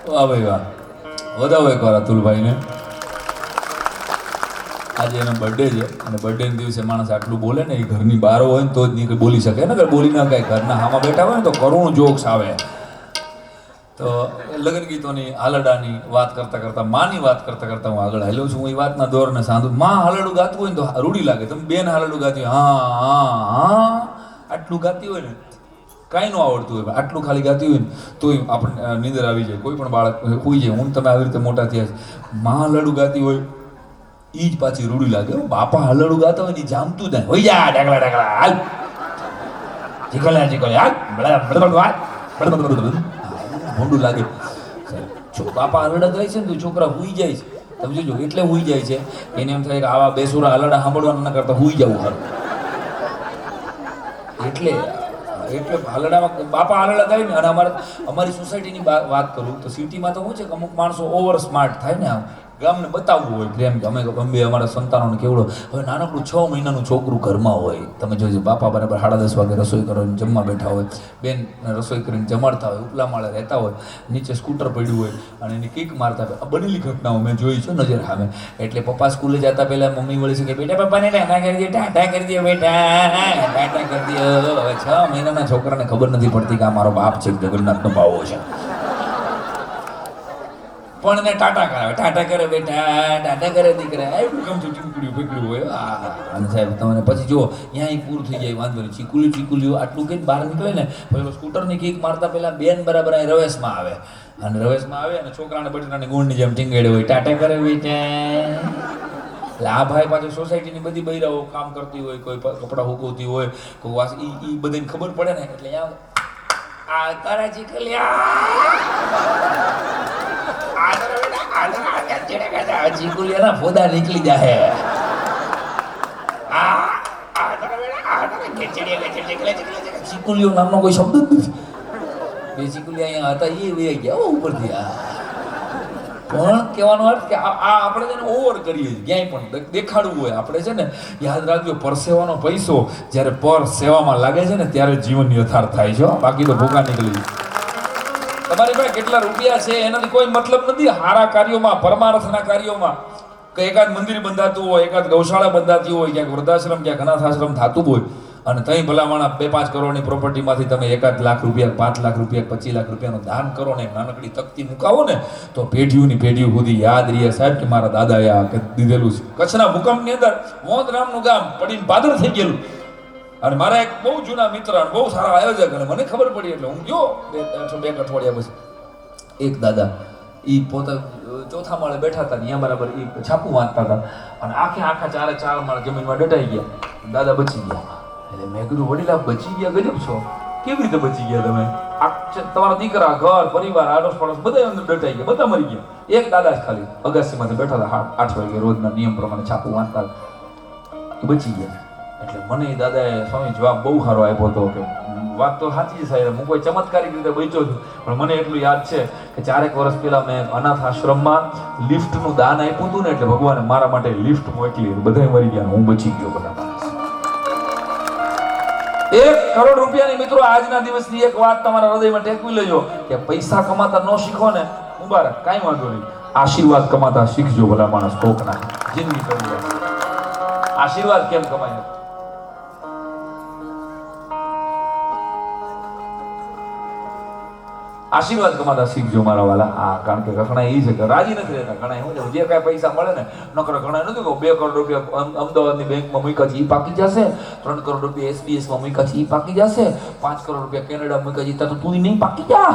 વાહ ભાઈ વાહ, વધાવો એકવાર અતુલભાઈને. આજે એનો બર્થડે છે અને બર્થડેના દિવસે માણસ આટલું બોલે ને, એ ઘરની બહાર હોય ને તો જ નહીં બોલી શકે ને, બોલી ના કાંઈ ઘરના હામાં બેઠા હોય ને તો કરુણ જોક્સ આવે. તો લગ્ન ગીતોની હાલડાની વાત કરતાં કરતાં, માની વાત કરતાં કરતાં હું આગળ હાલ્યો છું. હું એ વાતના દોરને સાંધું. માં હાલડું ગાતું હોય ને તો રૂડી લાગે. તમે બેન હાલડું ગાતી હોય, હા હા હા આટલું ગાતી હોય ને, કાંઈ ન આવડતું હોય, આટલું ખાલી ગાતી હોય ને તોય આપણે નીંદર આવી જાય. કોઈ પણ બાળક હોઈ જાય. હું તમે આવી રીતે મોટા થયા છે, માં હાલડું ગાતી હોય એ જ પાછી રૂડી લાગે. બાપા હલડું ગાતા હોય ને જામતું થાય, હોય જા ઢાકલા ઢાકલા હાલ ચીકલ્યા ચીકલ્યા મોઢું લાગે. બાપા હલડા ગાય છે ને તો છોકરા હુઈ જાય છે. તમે જોજો, એટલે હુઈ જાય છે એને એમ થાય કે આવા બેસુરા હલડા સાંભળવાના ના કરતા હુઈ જવું સારું. એટલે હલડામાં બાપા હલડા ગાય ને. અને અમારી સોસાયટીની વાત કરું તો સિટીમાં તો શું છે કે અમુક માણસો ઓવર સ્માર્ટ થાય ને, આમ ગામને બતાવવું હોય પ્રેમ કે અમે અમારા સંતાનોને કેવડો. હવે નાનકડું 6 મહિનાનું છોકરું ઘરમાં હોય, તમે જોજો, બાપા બરાબર 10:30 વાગે રસોઈ કરીને જમવા બેઠા હોય, બેન રસોઈ કરીને જમાડતા હોય, ઉપલા માળે રહેતા હોય, નીચે સ્કૂટર પડ્યું હોય અને એની કિક મારતા હોય. બનેલી ઘટનાઓ મેં જોઈ છે નજર સામે. એટલે પપ્પા સ્કૂલે જતા પહેલા મમ્મી વળી છે કે બેટા પપ્પાને ટાટા કરી દે, ટાટા કરી દે બેટા, ટાટા કરી દે. હવે 6 મહિનાના છોકરાને ખબર નથી પડતી કે આ મારો બાપ છે, જગન્નાથનો ભાવો છે, પણ એને ટાટા કરાવે. ટાટા કરે બેટા, ટાટા કરે દીકરા, એવું કેમ છું ચીકુડ્યું પકડ્યું હોય. અને સાહેબ તમને પછી જો ત્યાં પૂરું થઈ જાય, વાંધો નહીં, ચીકુલ્યું આટલું કંઈક બહાર નીકળે ને, પેલો સ્કૂટરની કિક મારતા પહેલા બેન બરાબર અહીં રવેશમાં આવે. અને રવેશમાં આવે અને છોકરાને બટેટાની ગુણની જેમ ટીંગાડે હોય, ટાટા કરે બેટા. એટલે આ ભાઈ પાછું સોસાયટીની બધી બૈરાઓ કામ કરતી હોય, કોઈ કપડાં હુકવતી હોય, કોઈ વાસ, એ બધાને ખબર પડે ને. એટલે આ તારા ચીકલિયા ફોદા નીકળી જાય. ચીકુલિયો નામનો કોઈ શબ્દ જ નથી. બે ચીકુલિયા અહીંયા હતા, એ વહી ગયા ઉપરથી. પણ કહેવાનો અર્થ કે આ આપણે છે ને ઓવર કરીએ છીએ. ક્યાંય પણ દેખાડવું હોય આપણે છે ને, યાદ રાખજો, પરસેવાનો પૈસો જ્યારે પર સેવામાં લાગે છે ને ત્યારે જીવન યથાર્થ થાય છે. બાકી તો ભૂકા નીકળી. તમારી પાસે કેટલા રૂપિયા છે એનાથી કોઈ મતલબ નથી. સારા કાર્યોમાં, પરમાર્થના કાર્યોમાં, કે એકાદ મંદિર બંધાતું હોય, એકાદ ગૌશાળા બંધાતી હોય, ક્યાંક વૃદ્ધાશ્રમ, ક્યાંક અનાથાશ્રમ થતું હોય, અને તઈ ભલામણા 2-5 કરોડની પ્રોપર્ટીમાંથી તમે 1 લાખ રૂપિયા, 5 લાખ રૂપિયા, 25 લાખ રૂપિયાનું દાન કરો ને, નાનકડી તકતી મુકાવો ને, તો પેઢીઓની પેઢીઓ સુધી યાદ રહે સાહેબ કે મારા દાદાએ આ દીધેલું છે. કચ્છના ભૂકંપની અંદર મોંદ નામનું ગામ પડીને પાદર થઈ ગયેલું. અને મારા એક બહુ જૂના મિત્ર, બહુ સારા આયોજક, અને મને ખબર પડી એટલે હું ગયો 2 અઠવાડિયા પછી. એક દાદા એ પોતે 4થા માળે બેઠા હતા, ત્યાં બરાબર એ છાપું વાંચતા હતા, અને આખા 4 માળ જમીનમાં દટાઈ ગયા. દાદા બચી ગયા. એટલે મેં કીધું વડીલા બચી ગયા, ગજબ છો, કેવી રીતે બચી ગયા તમે? તમારા દીકરા, ઘર, પરિવાર, આડોશ પડોશ બધા અંદર દટાઈ ગયા, બધા મરી ગયા. એક દાદા જ ખાલી અગાસીમાંથી બેઠા હતા, 8 વાગે રોજના નિયમ પ્રમાણે છાપું વાંચતા, બચી ગયા. એટલે મને એ દાદાએ સ્વામી જવાબ બહુ સારો આપ્યો હતો કે વાત તો સાચી છે સાહેબ, હું કોઈ ચમત્કારિક રીતે બચ્યો છું, પણ મને એટલું યાદ છે કે 4 વર્ષ પહેલા મેં અનાથ આશ્રમમાં લિફ્ટનું દાન આપ્યું હતું ને, એટલે ભગવાને મારા માટે લિફ્ટ મોકલી, બધા મરી ગયા, હું બચી ગયો. બધા 1 કરોડ રૂપિયાની મિત્રો આજના દિવસની એક વાત તમારા હૃદયમાં ટેકવી લેજો કે પૈસા કમાતા ન શીખો ને, મુબારક, કાંઈ વાંધો નહીં, આશીર્વાદ કમાતા શીખજો. ભલા માણસ કોકના જિંદગી કરી આશીર્વાદ કેમ કમાય? આશીર્વાદ કમાતા શીખજો મારા વાલા. કારણ કે ઘણા એ છે કે રાજી નથી રહેતા. ઘણા શું છે, જે કાંઈ પૈસા મળે ને નકરા, ઘણા નથી કહું 2 કરોડ રૂપિયા અમદાવાદની બેંકમાં મૂક્યા છે એ પાકી જશે, 3 કરોડ રૂપિયા SBS માં મૂક્યા છે એ પાકી જશે, 5 કરોડ રૂપિયા કેનેડા મૂક્યા છે તો તું નહીં પાકી જા.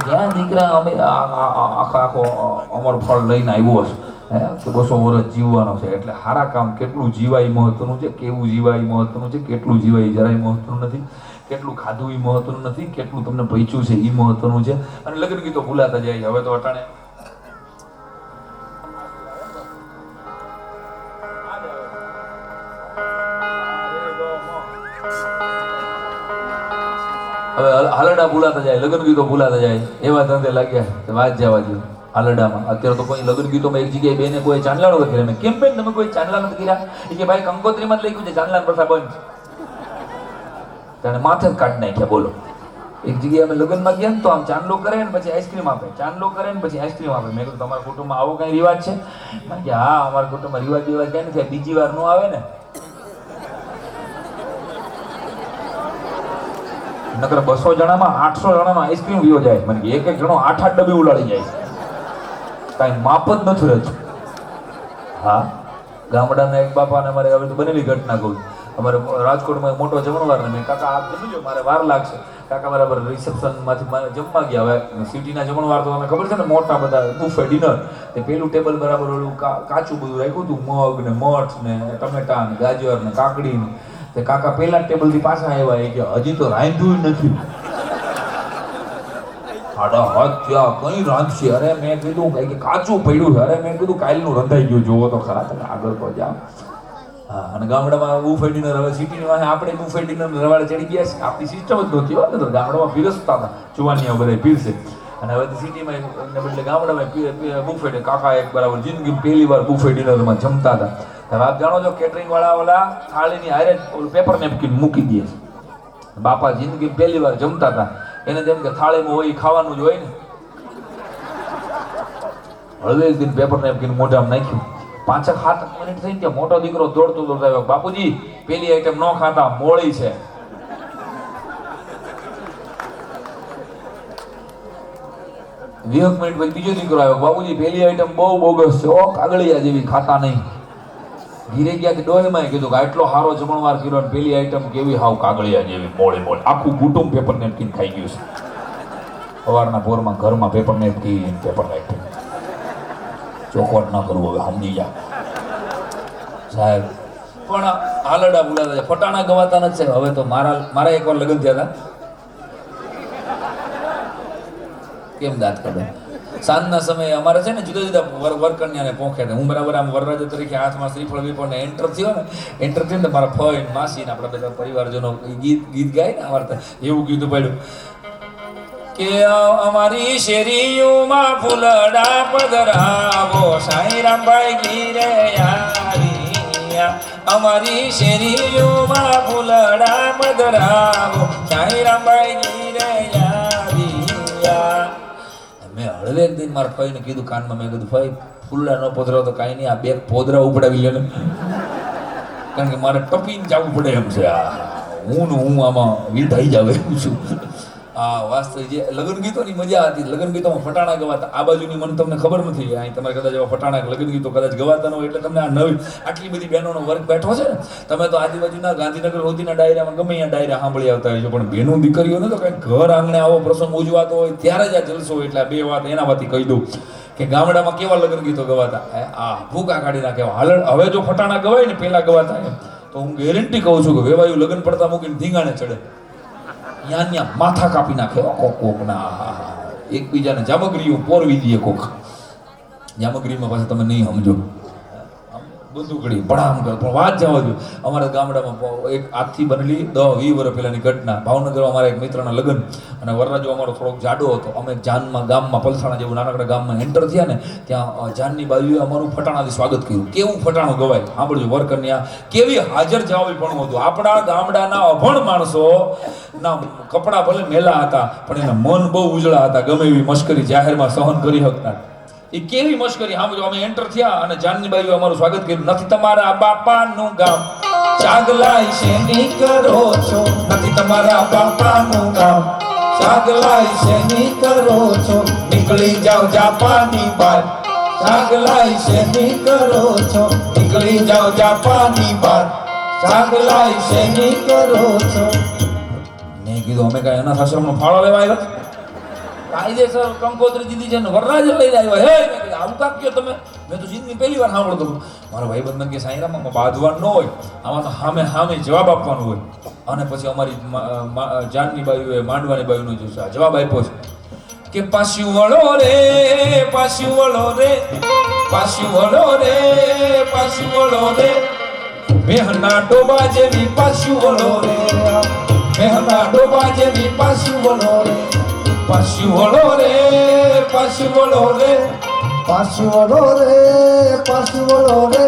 જ્યાં દીકરા અમે આખો અમર ફળ લઈને આવ્યો છે, 200 વર્ષ જીવવાનો છે. એટલે સારા કામ કેટલું જીવાય મહત્વનું છે, કેવું જીવાય મહત્વનું છે, કેટલું જીવાય જરાય મહત્વનું નથી, કેટલું ખાધું એ મહત્વનું નથી, કેટલું તમને પૈચ્યું છે એ મહત્વનું છે. અને લગ્ન ગીતો ભૂલાતા જાય. હવે તો અટાણે હવે હાલડા ભૂલાતા જાય, લગ્ન ગીતો ભૂલાતા જાય, એવા ધંધે લાગ્યા વાત જવા દો. હાલડામાં અત્યારે તો કોઈ લગ્ન ગીતોમાં એક જગ્યાએ બેને કોઈ ચાંદલાનો નથી કર્યા. મેં કેમ બેન તમે કોઈ ચાંદલા નથી કર્યા? એ કે ભાઈ કંકોત્રીમાં જ લખ્યું છે ચાંદલા પ્રથા બંધ. તેને માથે જ કાઢી નાખ્યા. બોલો એક જગ્યાએ અમે લગ્નમાં ગયા ને તો આમ ચાંદલો કરે ને પછી આઈસ્ક્રીમ આપે, ચાંદલો કરે ને પછી આઈસ્ક્રીમ આપે. મેં કીધું તમારા કુટુંબમાં આવો કઈ રિવાજ છે? મેં કે હા, અમારા કુટુંબમાં રિવાજ કઈ નથી, બીજી વાર નો આવે ને નકર 200 જણામાં 800 જણામાં આઈસ્ક્રીમ વિયો જાય. મને એક એક જણો 8-8 ડબ્બી ઉલાડી જાય, કાંઈ માપ જ નથી રહેતું. હા, ગામડાના એક બાપાને અમારે હવે તો બનેલી ઘટના કહું. અમારે રાજકોટમાં મોટો જમણવાર ને મેં કાકા આપ જમજો, મારે વાર લાગશે. કાકા બરાબર રિસેપ્શનમાંથી જમવા ગયા. હવે સિટીના જમણવાર તો તમને ખબર છે ને, મોટા બધા બુફે ડિનર. તે પેલું ટેબલ બરાબર ઓલું કાચું બધું રાખ્યું હતું, મગ ને મઠ ને ટમેટા ને ગાજર ને કાકડી ને. તે કાકા પેલા ટેબલથી પાછા આવ્યા, એ કે હજી તો રાંધ્યું નથી. સાડા હાથ થયા, કઈ રાંધશે? અરે મેં કીધું કે કાચું પડ્યું છે. અરે મેં કીધું કાલનું રંધાઈ ગયું, જોવો તો ખરા, તમે આગળ તો જાઓ. હા, અને ગામડામાં બુફે ડિનર, હવે સિટીની વાહે આપણે બુફે ડિનર રવાડે ચડી ગયા છે. આપણી સિસ્ટમ જ નહોતી હોય ને, તો ગામડામાં પીરસતા હતા, જુવાનીઓ બધા પીરસે. અને હવે સિટીમાં બદલે ગામડામાં બુફે. કાકા એક બરાબર જિંદગી પહેલી વાર બુફે ડિનરમાં જમતા હતા. હવે આપ જાણો છો, કેટરિંગ વાળા ઓલા થાળીની હારે ઓલું પેપર નેપકિન મૂકી દે છે. બાપા જિંદગી પહેલી વાર જમતા હતા, એને જેમ કે થાળીમાં હોય ખાવાનું જ હોય ને. હળવે એક દિન પેપર નેપકિન મોઢામાં નાખ્યું. 5-7 મિનિટ થઈ ત્યાં મોટો દીકરો દોડતો આવ્યો, બાપુજી પેલી આઈટમ ન ખાતા, મોળી છે. 20 મિનિટ પછી બીજો દીકરો આવ્યો, બાપુજી પેલી આઈટમ બહુ બોગસ છે, કાગળિયા જેવી, ખાતા નહીં. ઘીરે ગયા કે ડોહીમાં કીધું કે આટલો સારો જમણવાર કર્યો, પેલી આઈટમ કેવી હાવ કાગળિયા જેવી, મોળી. આખું કુટુંબ પેપર નેપકિન ખાઈ ગયું છે. સવારના પોરમાં ઘરમાં પેપર નેપકિન. ચોખવટ ન કરવું, હવે સમજી જા સાહેબ. પણ આલડા બોલાતા છે, ફટાણા ગવાતા નથી. હવે તો મારા એકવાર લગ્ન થયા હતા. કેમ દાંત કાઢે? સાંજના સમયે અમારે છે ને જુદા જુદા વરકન્યાને પોખે. હું બરાબર આમ વરરાજા તરીકે હાથમાં શ્રીફળ વિફળ ને એન્ટર થયો ને, મારા ફઈ માસી ને આપણા બધા પરિવારજનો ગીત ગાય ને અમારે એવું કીધું પડ્યું કે અમારી શેરીઓમાં ફૂલડા પધરાવો, સાંઈરામભાઈ ગીરે આવ્યા. અમારી શેરીઓમાં ફૂલડા પધરાવો, સાંઈરામભાઈ ગીરે આવ્યા. મેં હળવે એક દિન મારા ફઈને કીધું કાનમાં, મેં કીધું ફઈ ફૂલડા ન પધરાવો તો કાંઈ નહીં, આ 2 પોદરા ઉપડાવી લે ને, કારણ કે મારે ટપીને જવું પડે એમ છે. હું આમાં વિધાઈ જાવ એવું છું. હા, વાસ્તવિક જે લગ્ન ગીતોની મજા હતી. લગ્ન ગીતોમાં ફટાણા ગવાતા. આ બાજુની મને તમને ખબર નથી, અહીં તમારે કદાચ એવા ફટાણા લગ્ન ગીતો કદાચ ગવાતા ન હોય, એટલે તમને આ નવી આટલી બધી બહેનોનો વર્ગ બેઠો છે ને. તમે તો આજુબાજુના ગાંધીનગર સુધીના ડાયરામાં ગમે ત્યાં ડાયરા સાંભળી આવતા હોય છો, પણ બહેનો દીકરીઓને તો કંઈક ઘર આંગણે આવો પ્રસંગ ઉજવાતો હોય ત્યારે જ આ જલસો. એટલે 2 વાત એનામાંથી કહી દઉં કે ગામડામાં કેવા લગ્ન ગીતો ગવાતા. આ ભૂકા કાઢી નાખે. હવે જો ફટાણા ગવાય ને પેલા ગવાતા એમ, તો હું ગેરંટી કહું છું કે વેવાયું લગ્ન પડતા મૂકીને ધીંગાણે ચડે, ત્યાં માથા કાપી નાખે કોકના. એકબીજાને જામગરીઓ પોરવી દે કોક. જામગરીમાં પાછા તમે નહીં સમજો, બંદૂકડી ભડામ કરે. પણ વાત જવા દો, અમારા ગામડામાં એક આજથી બનેલી 10-20 વર્ષ પહેલાની ઘટના. ભાવનગરમાં અમારા એક મિત્રના લગ્ન, અને વરરાજો અમારો થોડોક જાડો હતો. અમે જાનમાં ગામમાં પલસાણા જેવું નાનકડા ગામમાં એન્ટર થયા ને, ત્યાં જાનની બાજુએ અમારું ફટાણાથી સ્વાગત કર્યું. કેવું ફટાણું ગવાય સાંભળજો. વરકન્યા કેવી હાજર જવાબી પણ હતું. આપણા ગામડાના અભણ માણસો ના કપડા ભલે મેલા હતા, પણ એના મન બહુ ઉજળા હતા. ગમે એવી મશ્કરી જાહેરમાં સહન કરી શકતા. એ કેવી મશ્કરી સાંભળજો. અમે એન્ટર થયા અને જાનની બાજુએ અમારું સ્વાગત કર્યું. નથી તમારા બાપાનું ગામ, ચાગલાઈ શેની કરો છો? નથી તમારા બાપાનું ગામ, ચાગલાઈ શેની કરો છો? નીકળી જાઓ જાપાની બાર, ચાગલાઈ શેની કરો છો? નીકળી જાઓ જાપાની બાર, ચાગલાઈ શેની કરો છો? મેં કીધું અમે કઈ અનાથ આશ્રમનો ફાળો લેવા આવ્યા? કાયદેસર કંકોત્રી દીધી છે ને વરરાજ લઈને આવ્યા. હે મેં કીધું આવું કાક કયો તમે? મેં તો જિંદગી પહેલી વાર સાંભળતો હતો. મારા ભાઈ બંધન કે સાંઈરામમાં બાંધવાનું ન હોય, આમાં તો સામે જવાબ આપવાનું હોય. અને પછી અમારી જાનની બાયુએ માંડવાની બાયુનો જવાબ આપ્યો છે કે પાછું વળો રે, પાછું વળો રે, પાછું વળો રે, પાછું વળો રે, મેહના ડોબા જેવી પાછું વળો રે, મેહના ડોબા જેવી પાછું વળો રે, પાછું વળો રે, પાછું વળો રે, પાછું વળો રે, પાછું વળો રે.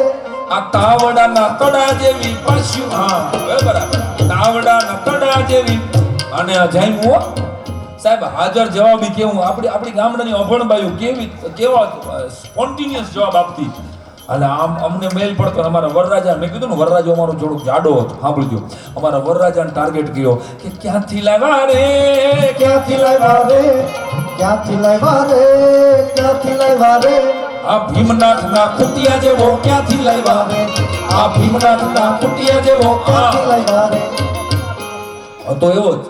આ તાવડાના તડા જેવી પાછું. હા બરાબર, તાવડાના તડા જેવી. અને અજાયમું સાહેબ હાજર જવાબી કેવું આપણી ગામડાની અભણ બાયું કેવા સ્પોન્ટિનિયસ જવાબ આપતી. અને આમ અમને મેલ પડતો ને અમારા વરરાજા, મેં કીધું ને વરરાજો અમારો થોડોક જાડો હતો, સાંભળજો. અમારા વરરાજાને ટાર્ગેટ કર્યો કે ક્યાંથી લાવ્યા રે, ક્યાંથી લાવ્યા રે, ક્યાંથી લાવ્યા રે, ક્યાંથી લાવ્યા રે, આ ભીમનાથના કુટિયા જેવો ક્યાંથી લાવ્યા રે, આ ભીમનાથના કુટિયા જેવો ક્યાંથી લાવ્યા રે. હતો એવો જ.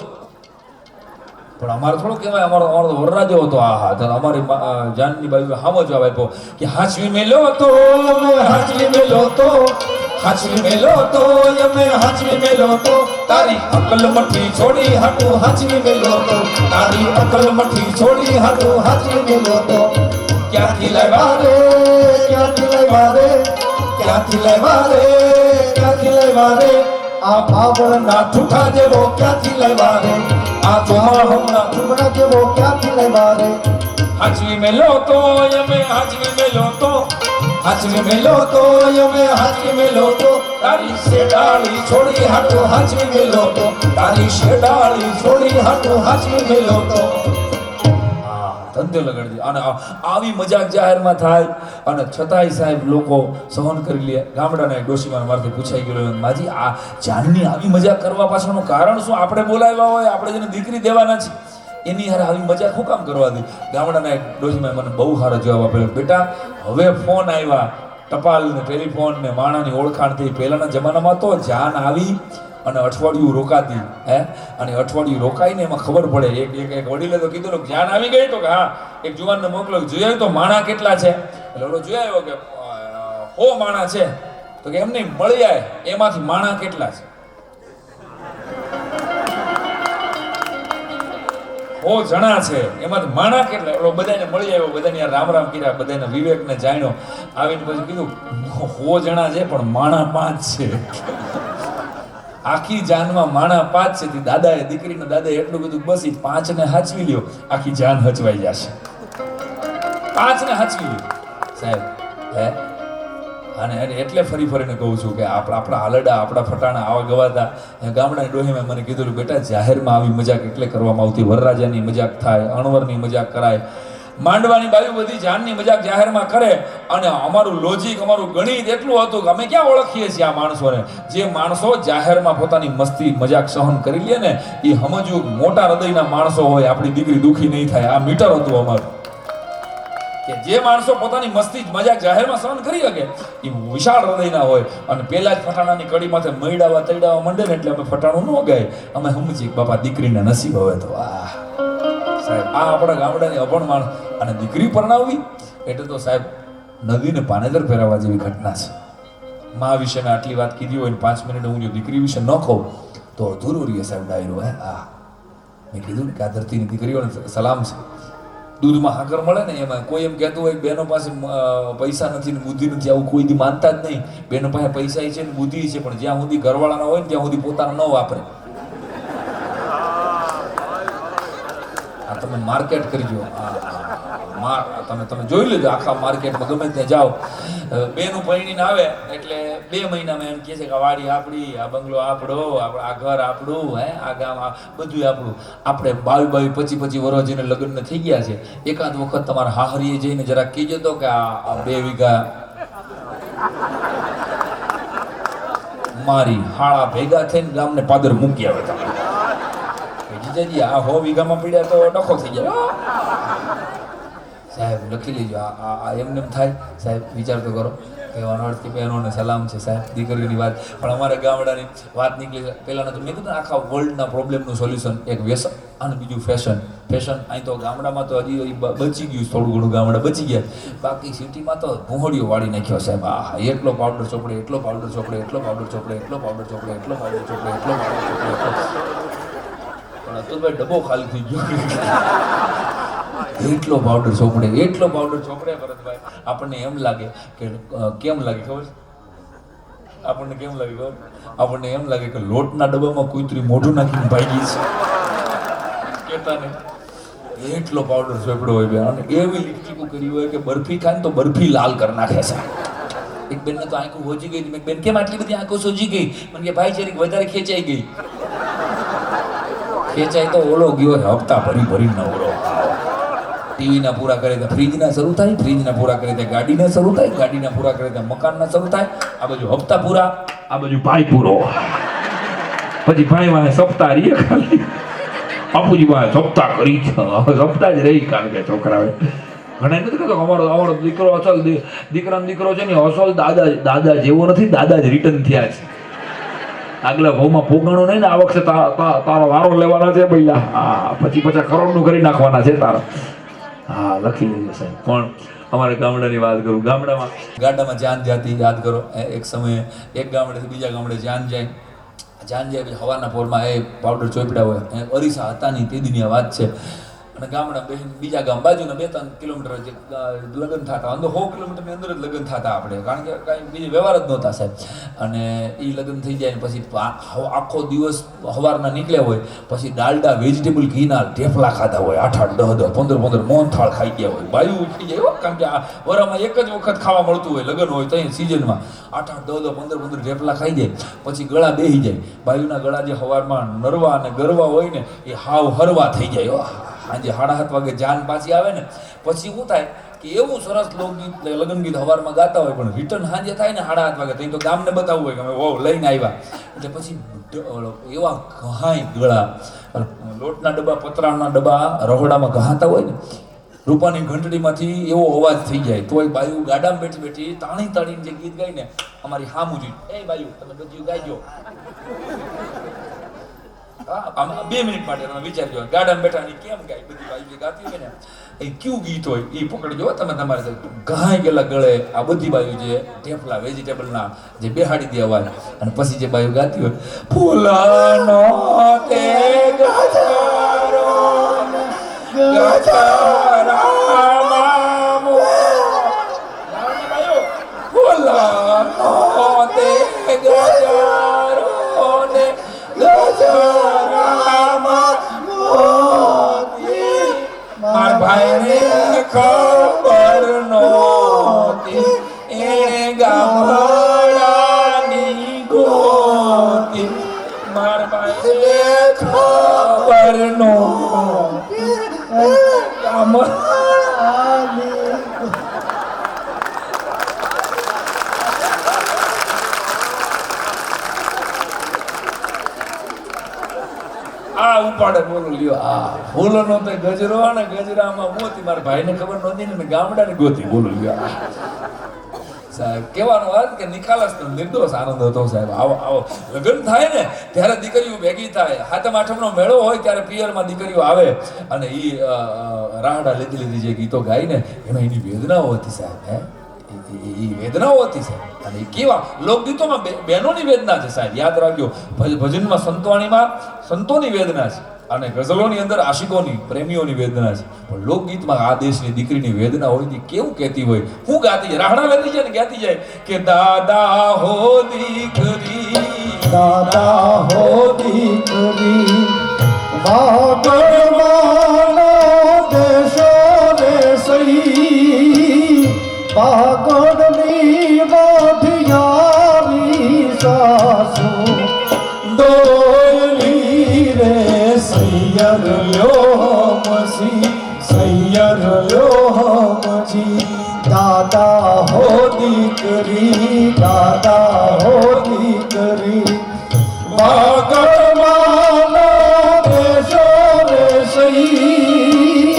પણ અમારે થોડું કહેવાય, અમારો તો વરરાજો હતો. અમારી જાનની બાજુ હામો જવાબ આપ્યો કે હાચવી મેલો તો, હાચવી મેલો તો, હાચવી મેલો તો, અમે હાચવી મેલો તો, તારી અકલ મઠી છોડી હાટું હાચવી મેલો તો, તારી અકલ મઠી છોડી હાટું હાચવી મેલો તો. ક્યાંથી લાવ્યા રે, ક્યાંથી લાવ્યા રે, ક્યાંથી લાવ્યા રે, ક્યાંથી લાવ્યા રે, આ બાવળના ઠૂઠા જેવો ક્યાંથી લાવ્યા રે, આ ચોમાહાના ઠુમડા જેવો ક્યાંથી લાવ્યા રે. હાચવી મેલો તો, અમે હાચવી મેલો તો, હાચવી મેલો તો, અમે હાચવી મેલો તો, તારી શેડાળી છોડી હાટું હાચવી મેલો તો, તારી શેડાળી છોડી હાટું હાચવી મેલો તો. ધંધે લગાડી. અને આવી મજાક જાહેરમાં થાય અને છતાંય સાહેબ લોકો સહન કરી લે. ગામડાના એક ડોશીમાં મારાથી પૂછાઈ ગયેલો, માજી આ જાનની આવી મજાક કરવા પાછળનું કારણ શું? આપણે બોલાવ્યા હોય, આપણે જેને દીકરી દેવાના છે એની હારે આવી મજાક શું કામ કરવા દે? ગામડાના એક ડોશીમાં મને બહુ સારો જવાબ આપેલો, બેટા હવે ફોન આવ્યા, ટપાલ ને ટેલિફોન ને માણાની ઓળખાણ થઈ. પહેલાના જમાનામાં તો જાન આવી અને અઠવાડિયું રોકાતી, અને અઠવાડિયું રોકાઈને એમાં ખબર પડે. એક વડીલે તો કીધું કે જાન આવી ગઈ, તો કે હા. એક જુવાનને મોકલો, જોયા તો માણા કેટલા છે? એટલે ઓલો જોયા આવ્યો કે 100 માણા છે. તો કે એમ નહીં, મળી જાય એમાંથી માણા કેટલા છે? 100 જણા છે, એમાંથી માણા કેટલા? ઓલો બધાને મળી આવ્યો, બધાને રામ રામ કર્યા, બધાને વિવેકને જાણ્યો. આવીને પછી કીધું 100 જણા છે પણ માણા 5 છે. આખી જાનમાં માણા 5 છે. દાદાએ દીકરીના દાદાએ એટલું બધું, બસ 5ને હાચવી લ્યો, આખી જાન હચવાઈ જશે. 5ને હાચવી લ્યો સાહેબ. અને એટલે ફરીને કહું છું કે આપણા હાલડા, આપણા ફટાણા આવા ગવાતા. ગામડાની ડોહીમાં મને કીધું, બેટા જાહેરમાં આવી મજાક એટલે કરવામાં આવતી. વરરાજાની મજાક થાય, અણવરની મજાક કરાય, માંડવાની બાજુ બધી જાનની મજાક જાહેરમાં કરે. અને અમારું લોજિક, અમારું ગણિત એટલું હતું કે અમે ક્યાં ઓળખીએ છીએ આ માણસોને? જે માણસો જાહેરમાં પોતાની મસ્તી મજાક સહન કરી લે ને, એ સમજવું મોટા હૃદયના માણસો હોય. આપણી દીકરી દુઃખી નહીં થાય, આ મીટર હતું અમારું. કે જે માણસો પોતાની મસ્તી મજાક જાહેરમાં સહન કરી શકે એ વિશાળ હૃદયના હોય. અને પેલા જ ફટાણાની કડીમાંથી મૈડાવા તૈડાવા માંડે ને એટલે અમે ફટાણું ન ગાય, અમે સમજીએ કે બાપા દીકરીના નસીબ હવે તો. સાહેબ આ આપણા ગામડાની અભણ માણસ. અને દીકરી પરણાવવી એટલે તો સાહેબ નદીને પાનેતર ફેરવવા જેવી ઘટના છે. મા વિશે મેં આટલી વાત કીધી હોય, 5 મિનિટ હું જો દીકરી વિશે ન કહું તો અધૂરું રહીએ સાહેબ ડાયરો. મેં કીધું ને કે આ ધરતીની દીકરીઓને સલામ છે. દૂધમાં હાકર મળે ને, એમાં કોઈ એમ કહેતું હોય બહેનો પાસે પૈસા નથી ને બુદ્ધિ નથી, આવું કોઈ દી માનતા જ નહીં. બહેનો પાસે પૈસા છે ને બુદ્ધિ છે, પણ જ્યાં સુધી ઘરવાળાના હોય ને ત્યાં સુધી પોતાના ન વાપરે. તમે માર્કેટ કરજો, તમે જોઈ લેજો આખા માર્કેટમાં ગમે ત્યાં જાઓ, બેનું પરણીને આવે એટલે 2 મહિનામાં એમ કહે છે કે આ વાડી આપણી, આ બંગલો આપણો, આ ઘર આપણું, આ ગામ બધું આપણું. આપણે 22-25 વર્ષ જેને લગ્ન થઈ ગયા છે, એકાદ વખત તમારા હાહરીએ જઈને જરાક કીજો તો કે આ 2 વીઘા મારી હાળા ભેગા થઈને ગામને પાદર મૂકી આવે. તમે જીજાજી આ 100 વીઘામાં પડ્યા તો ડખો થઈ જાય સાહેબ. લખી લેજો. આ એમને એમ થાય સાહેબ, વિચાર તો કરો. કહેવાનો અર્થ કે બહેનોને સલામ છે સાહેબ, દીકરીની વાત. પણ અમારા ગામડાની વાત નીકળી. પહેલાંના તો મેં કીધું આખા વર્લ્ડના પ્રોબ્લેમનું સોલ્યુશન એક વ્યસન અને બીજું ફેશન. અહીં તો ગામડામાં તો હજી બચી ગયું, થોડું ઘણું ગામડા બચી ગયા. બાકી સિટીમાં તો ભૂંગળીઓ વાળી નાખ્યો સાહેબ. એટલો પાવડર ચોપડે, એટલો પાવડર ચોપડે, એટલો પાવડર ચોપડે, એટલો પાવડર ચોપડે, એટલો પાવડર ચોપડે, એટલો પાવડર ચોપડે. પણ અતુલભાઈ ડબ્બો ખાલી થઈ ગયો. એટલો પાવડર ચોપડે, એટલો પાવડર ચોપડે ભરતભાઈ. આપણને એમ લાગે કે કેમ લાગે ખબર? આપણને કેમ લાગે ખબર? આપણને એમ લાગે કે લોટના ડબ્બામાં કૂતરી મોઢું નાખીને ભાગી છે. કેતા ને એટલો પાવડર ચોપડ્યો હોય બેન. અને એવી લિપસ્ટિકો કરી હોય કે બરફી ખાય ને તો બરફી લાલ કરી નાખે છે. એક બેનને તો આંખો હોજી ગઈ. મેં બેન કેમ આટલી બધી આંખો સોજી ગઈ? મને કે ભાઈ જરીક વધારે ખેંચાઈ ગઈ. ખેંચાય તો ઓલો ગયો હપ્તા ભરી નવરો. ટીવીના પૂરા કરે તો ફ્રીજના શરૂ થાય, ફ્રીજના પૂરા કરે તો ગાડીના શરૂ થાય, ગાડીના પૂરા કરે તો મકાનના શરૂ થાય. આ બાજુ હપ્તા પૂરા, આ બાજુ ભાઈ પૂરો. પછી ભાઈ વાળે સપ્તાહ રહીએ ખાલી. બાપુજી ભાઈ સપ્તાહ કરી સપ્તાહ જ રહી કારણ કે છોકરાએ ઘણા નથી કહેતો અમારો દીકરો અસલ દીકરાનો દીકરો છે ને અસલ દાદા જેવો નથી, દાદા જ રિટર્ન થયા છે. આગલા ભાવમાં પોગાણો નહીં ને આ વખતે તારો વારો લેવાના છે ભૈયા. હા પછી 50 કરોડનું કરી નાખવાના છે તારા. હા લખી લેજો સાહેબ. પણ અમારે ગામડાની વાત કરું, ગાડામાં જાન જાતી યાદ કરો. એક સમયે એક ગામડેથી બીજા ગામડે જાન જાય પછી હવાના પોરમાં એ પાવડર ચોપડા હોય, અરીસા હતા નહીં તે દીની વાત છે. અને ગામડા બહેન બીજા ગામ બાજુના 2-3 કિલોમીટર જે લગ્ન થતા, અંદર 100 કિલોમીટરની અંદર જ લગ્ન થતા આપણે, કારણ કે કાંઈ બીજો વ્યવહાર જ નહોતા સાહેબ. અને એ લગ્ન થઈ જાય પછી આખો દિવસ સવારના નીકળ્યા હોય, પછી ડાલડા વેજીટેબલ ઘીના ઢેફલા ખાધા હોય, 8-8, 10-10, 15-15 મોહનથાળ ખાઈ ગયા હોય. બાયું ઉઠી જાય કારણ કે આ વરામાં એક જ વખત ખાવા મળતું હોય, લગ્ન હોય તો સિઝનમાં 8-8, 10-10, 15-15 ઢેફલા ખાઈ જાય. પછી ગળા બેસી જાય. બાયુના ગળા જે સવારમાં નરવા અને ગરવા હોય ને એ હાવ હરવા થઈ જાય. સાંજે 7:30 વાગે જાન પાછી આવે ને પછી શું થાય કે એવું સરસ લોકગીત લગ્ન ગીત સવારમાં ગાતા હોય, પણ રિટર્ન સાંજે થાય ને 7:30 વાગે તો ગામને બતાવવું હોય કે અમે લઈને આવ્યા. એટલે પછી એવા ઘહાય ગળા, લોટના ડબ્બા, પતરાના ડબ્બા રહોડામાં ઘહાતા હોય ને, રૂપાની ઘંટડીમાંથી એવો અવાજ થઈ જાય. તોય બાયુ ગાડામાં બેઠી તાણીને જે ગીત ગાય ને અમારી હામું જોઈ, એ બાયુ તમે બધું ગાઈજો. 2 મિનિટ માટે તમે વિચારજો, ગાડામાં બેઠાની કેમ ગાય બધી બાઈ ગાતી હોય ને એ કયું ગીત હોય એ પકડજો તમે તમારે. ઘાય ગયેલા ગળે આ બધી બાયું જે ઢેફલા વેજીટેબલના જે બેહાડી દે અવાજ, અને પછી જે બાયું ગાતી હોય ફૂલાનો તે ગજારો ગજારામાં ફૂલાનો તે ગજારો ને માર ભાઈને ખબર નહોતી એને ગામડાની ગોતી. માર ભાઈને ખબર નહોતી ગામડાની. આ ઉપાડે બોલો લ્યો. આ ફૂલોનો તો ગજરો ને ગજરામાં મોતી, મારા ભાઈને ખબર નહોતી ને ગામડાની ગોતી. બોલો લ્યો સાહેબ. કહેવાનો વાત કે નિખાલસ નિર્દોષ આનંદ હતો સાહેબ. આવો લગ્ન થાય ને ત્યારે દીકરીઓ ભેગી થાય. 7મ 8મનો મેળો હોય ત્યારે પિયરમાં દીકરીઓ આવે અને એ રાહડા લીધી જે ગીતો ગાય ને એમાં એની વેદનાઓ હતી સાહેબ. એ વેદનાઓ હતી સાહેબ. અને એ કેવા લોકગીતોમાં બહેનોની વેદના છે સાહેબ. યાદ રાખજો, ભજનમાં સંતવાણીમાં સંતોની વેદના છે અને ગઝલોની અંદર આશિકોની પ્રેમીઓની વેદના છે. પણ લોકગીતમાં આ દેશની દીકરીની વેદના હોય તે કેવું કહેતી હોય, શું ગાતી જાય, રાહડા લેતી જાય ને ગાતી જાય કે દાદા હો દીકરી, દાદા હો દીકરી ભાગવાનો દેશો રે સહી, ભાગડની વાઢિયારી સાસુ દોયલી રે સૈયર લ્યો મસી, સૈયર લ્યો મજી. દાદા હો દીકરી, દાદા હો દીકરી ભાગવાનો દેશો રે સહી,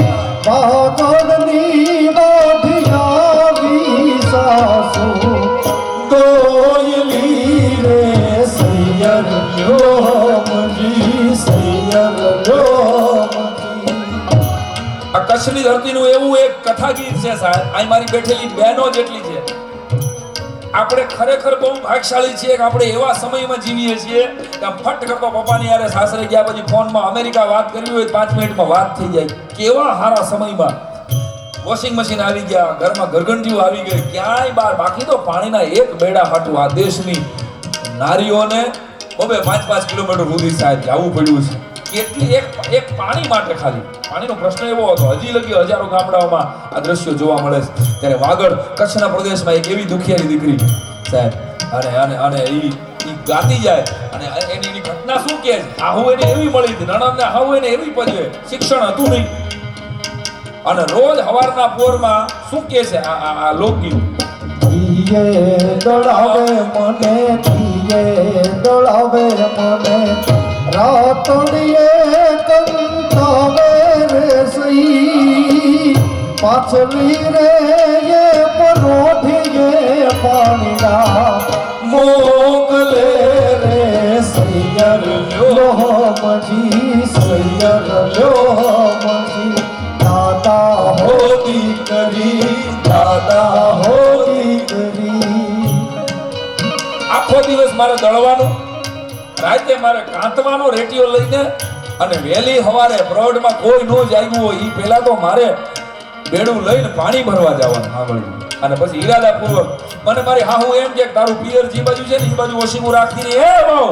ભાગડની વાઢિયારી સાસુ દોયલી રે સૈયર લ્યો મજી, સૈયર લ્યો મજી. આ કચ્છની ધરતીનું એવું એક કથા ગીત છે સાહેબ. આ મારી બેઠેલી બહેનો જેટલી છે. આપણે ખરેખર બહુ ભાગશાળી છીએ કે આપણે એવા સમયમાં જીવીએ છીએ કે ફટ કરતો પપ્પાની યારે સાસરે ગયા પછી ફોનમાં અમેરિકા વાત કરવી હોય 5 મિનિટમાં વાત થઈ જાય. કેવા સારા સમયમાં વોશિંગ મશીન આવી ગયા, ઘરમાં ઘરઘંટીઓ આવી ગઈ, ક્યાંય બહાર બાકી તો પાણીના એક બેડા હાટું આ દેશની નારીઓને 2-5 કિલોમીટર સુધી સાહેબ જવું પડ્યું છે. કેટલી એક પાણી માટે ખાલી પાણીનો પ્રશ્ન એવો હતો. હજી લગી હજારો ગામડાઓમાં આ દ્રશ્યો જોવા મળે છે. ત્યારે વાગડ કચ્છના પ્રદેશમાં એક એવી દુખિયારી દીકરી સાહેબ, અને એ ગાતી જાય અને એની ઘટના શું કહે છે? હાહુ એને એવી મળી હતી, નણંદને હાહુ એને એવી પજવે, શિક્ષણ હતું નહીં. અને રોજ હવારના પોરમાં શું કહે છે આ લોકગીત? ધીયે દોડાવે મને, ધીયે દોડાવે મને, રાતડીએ કંતાવે રે સઈ, પાછલી રે એ પરોઠીએ પાણીના મોગલે રે સૈયર લોહમજી, સૈયર લોહમજી, દાદા હો દીકરી, દાદા હો દીકરી. આખો દિવસ મારે દળવાનું, રાતે મારે કાંતવાનો રેટીઓ લઈને, અને વહેલી સવારે બ્રોડમાં કોઈ નો જાગ્યું હોય એ પહેલા તો મારે બેડું લઈને પાણી ભરવા જવાનું સાંભળ્યું. અને પછી ઈરાદાપૂર્વક મને મારી હાહુ એમ કે તારું પિયર જે બાજુ છે ને એ બાજુ ઓશીકું રાખતી નહીં. હે બાઉ,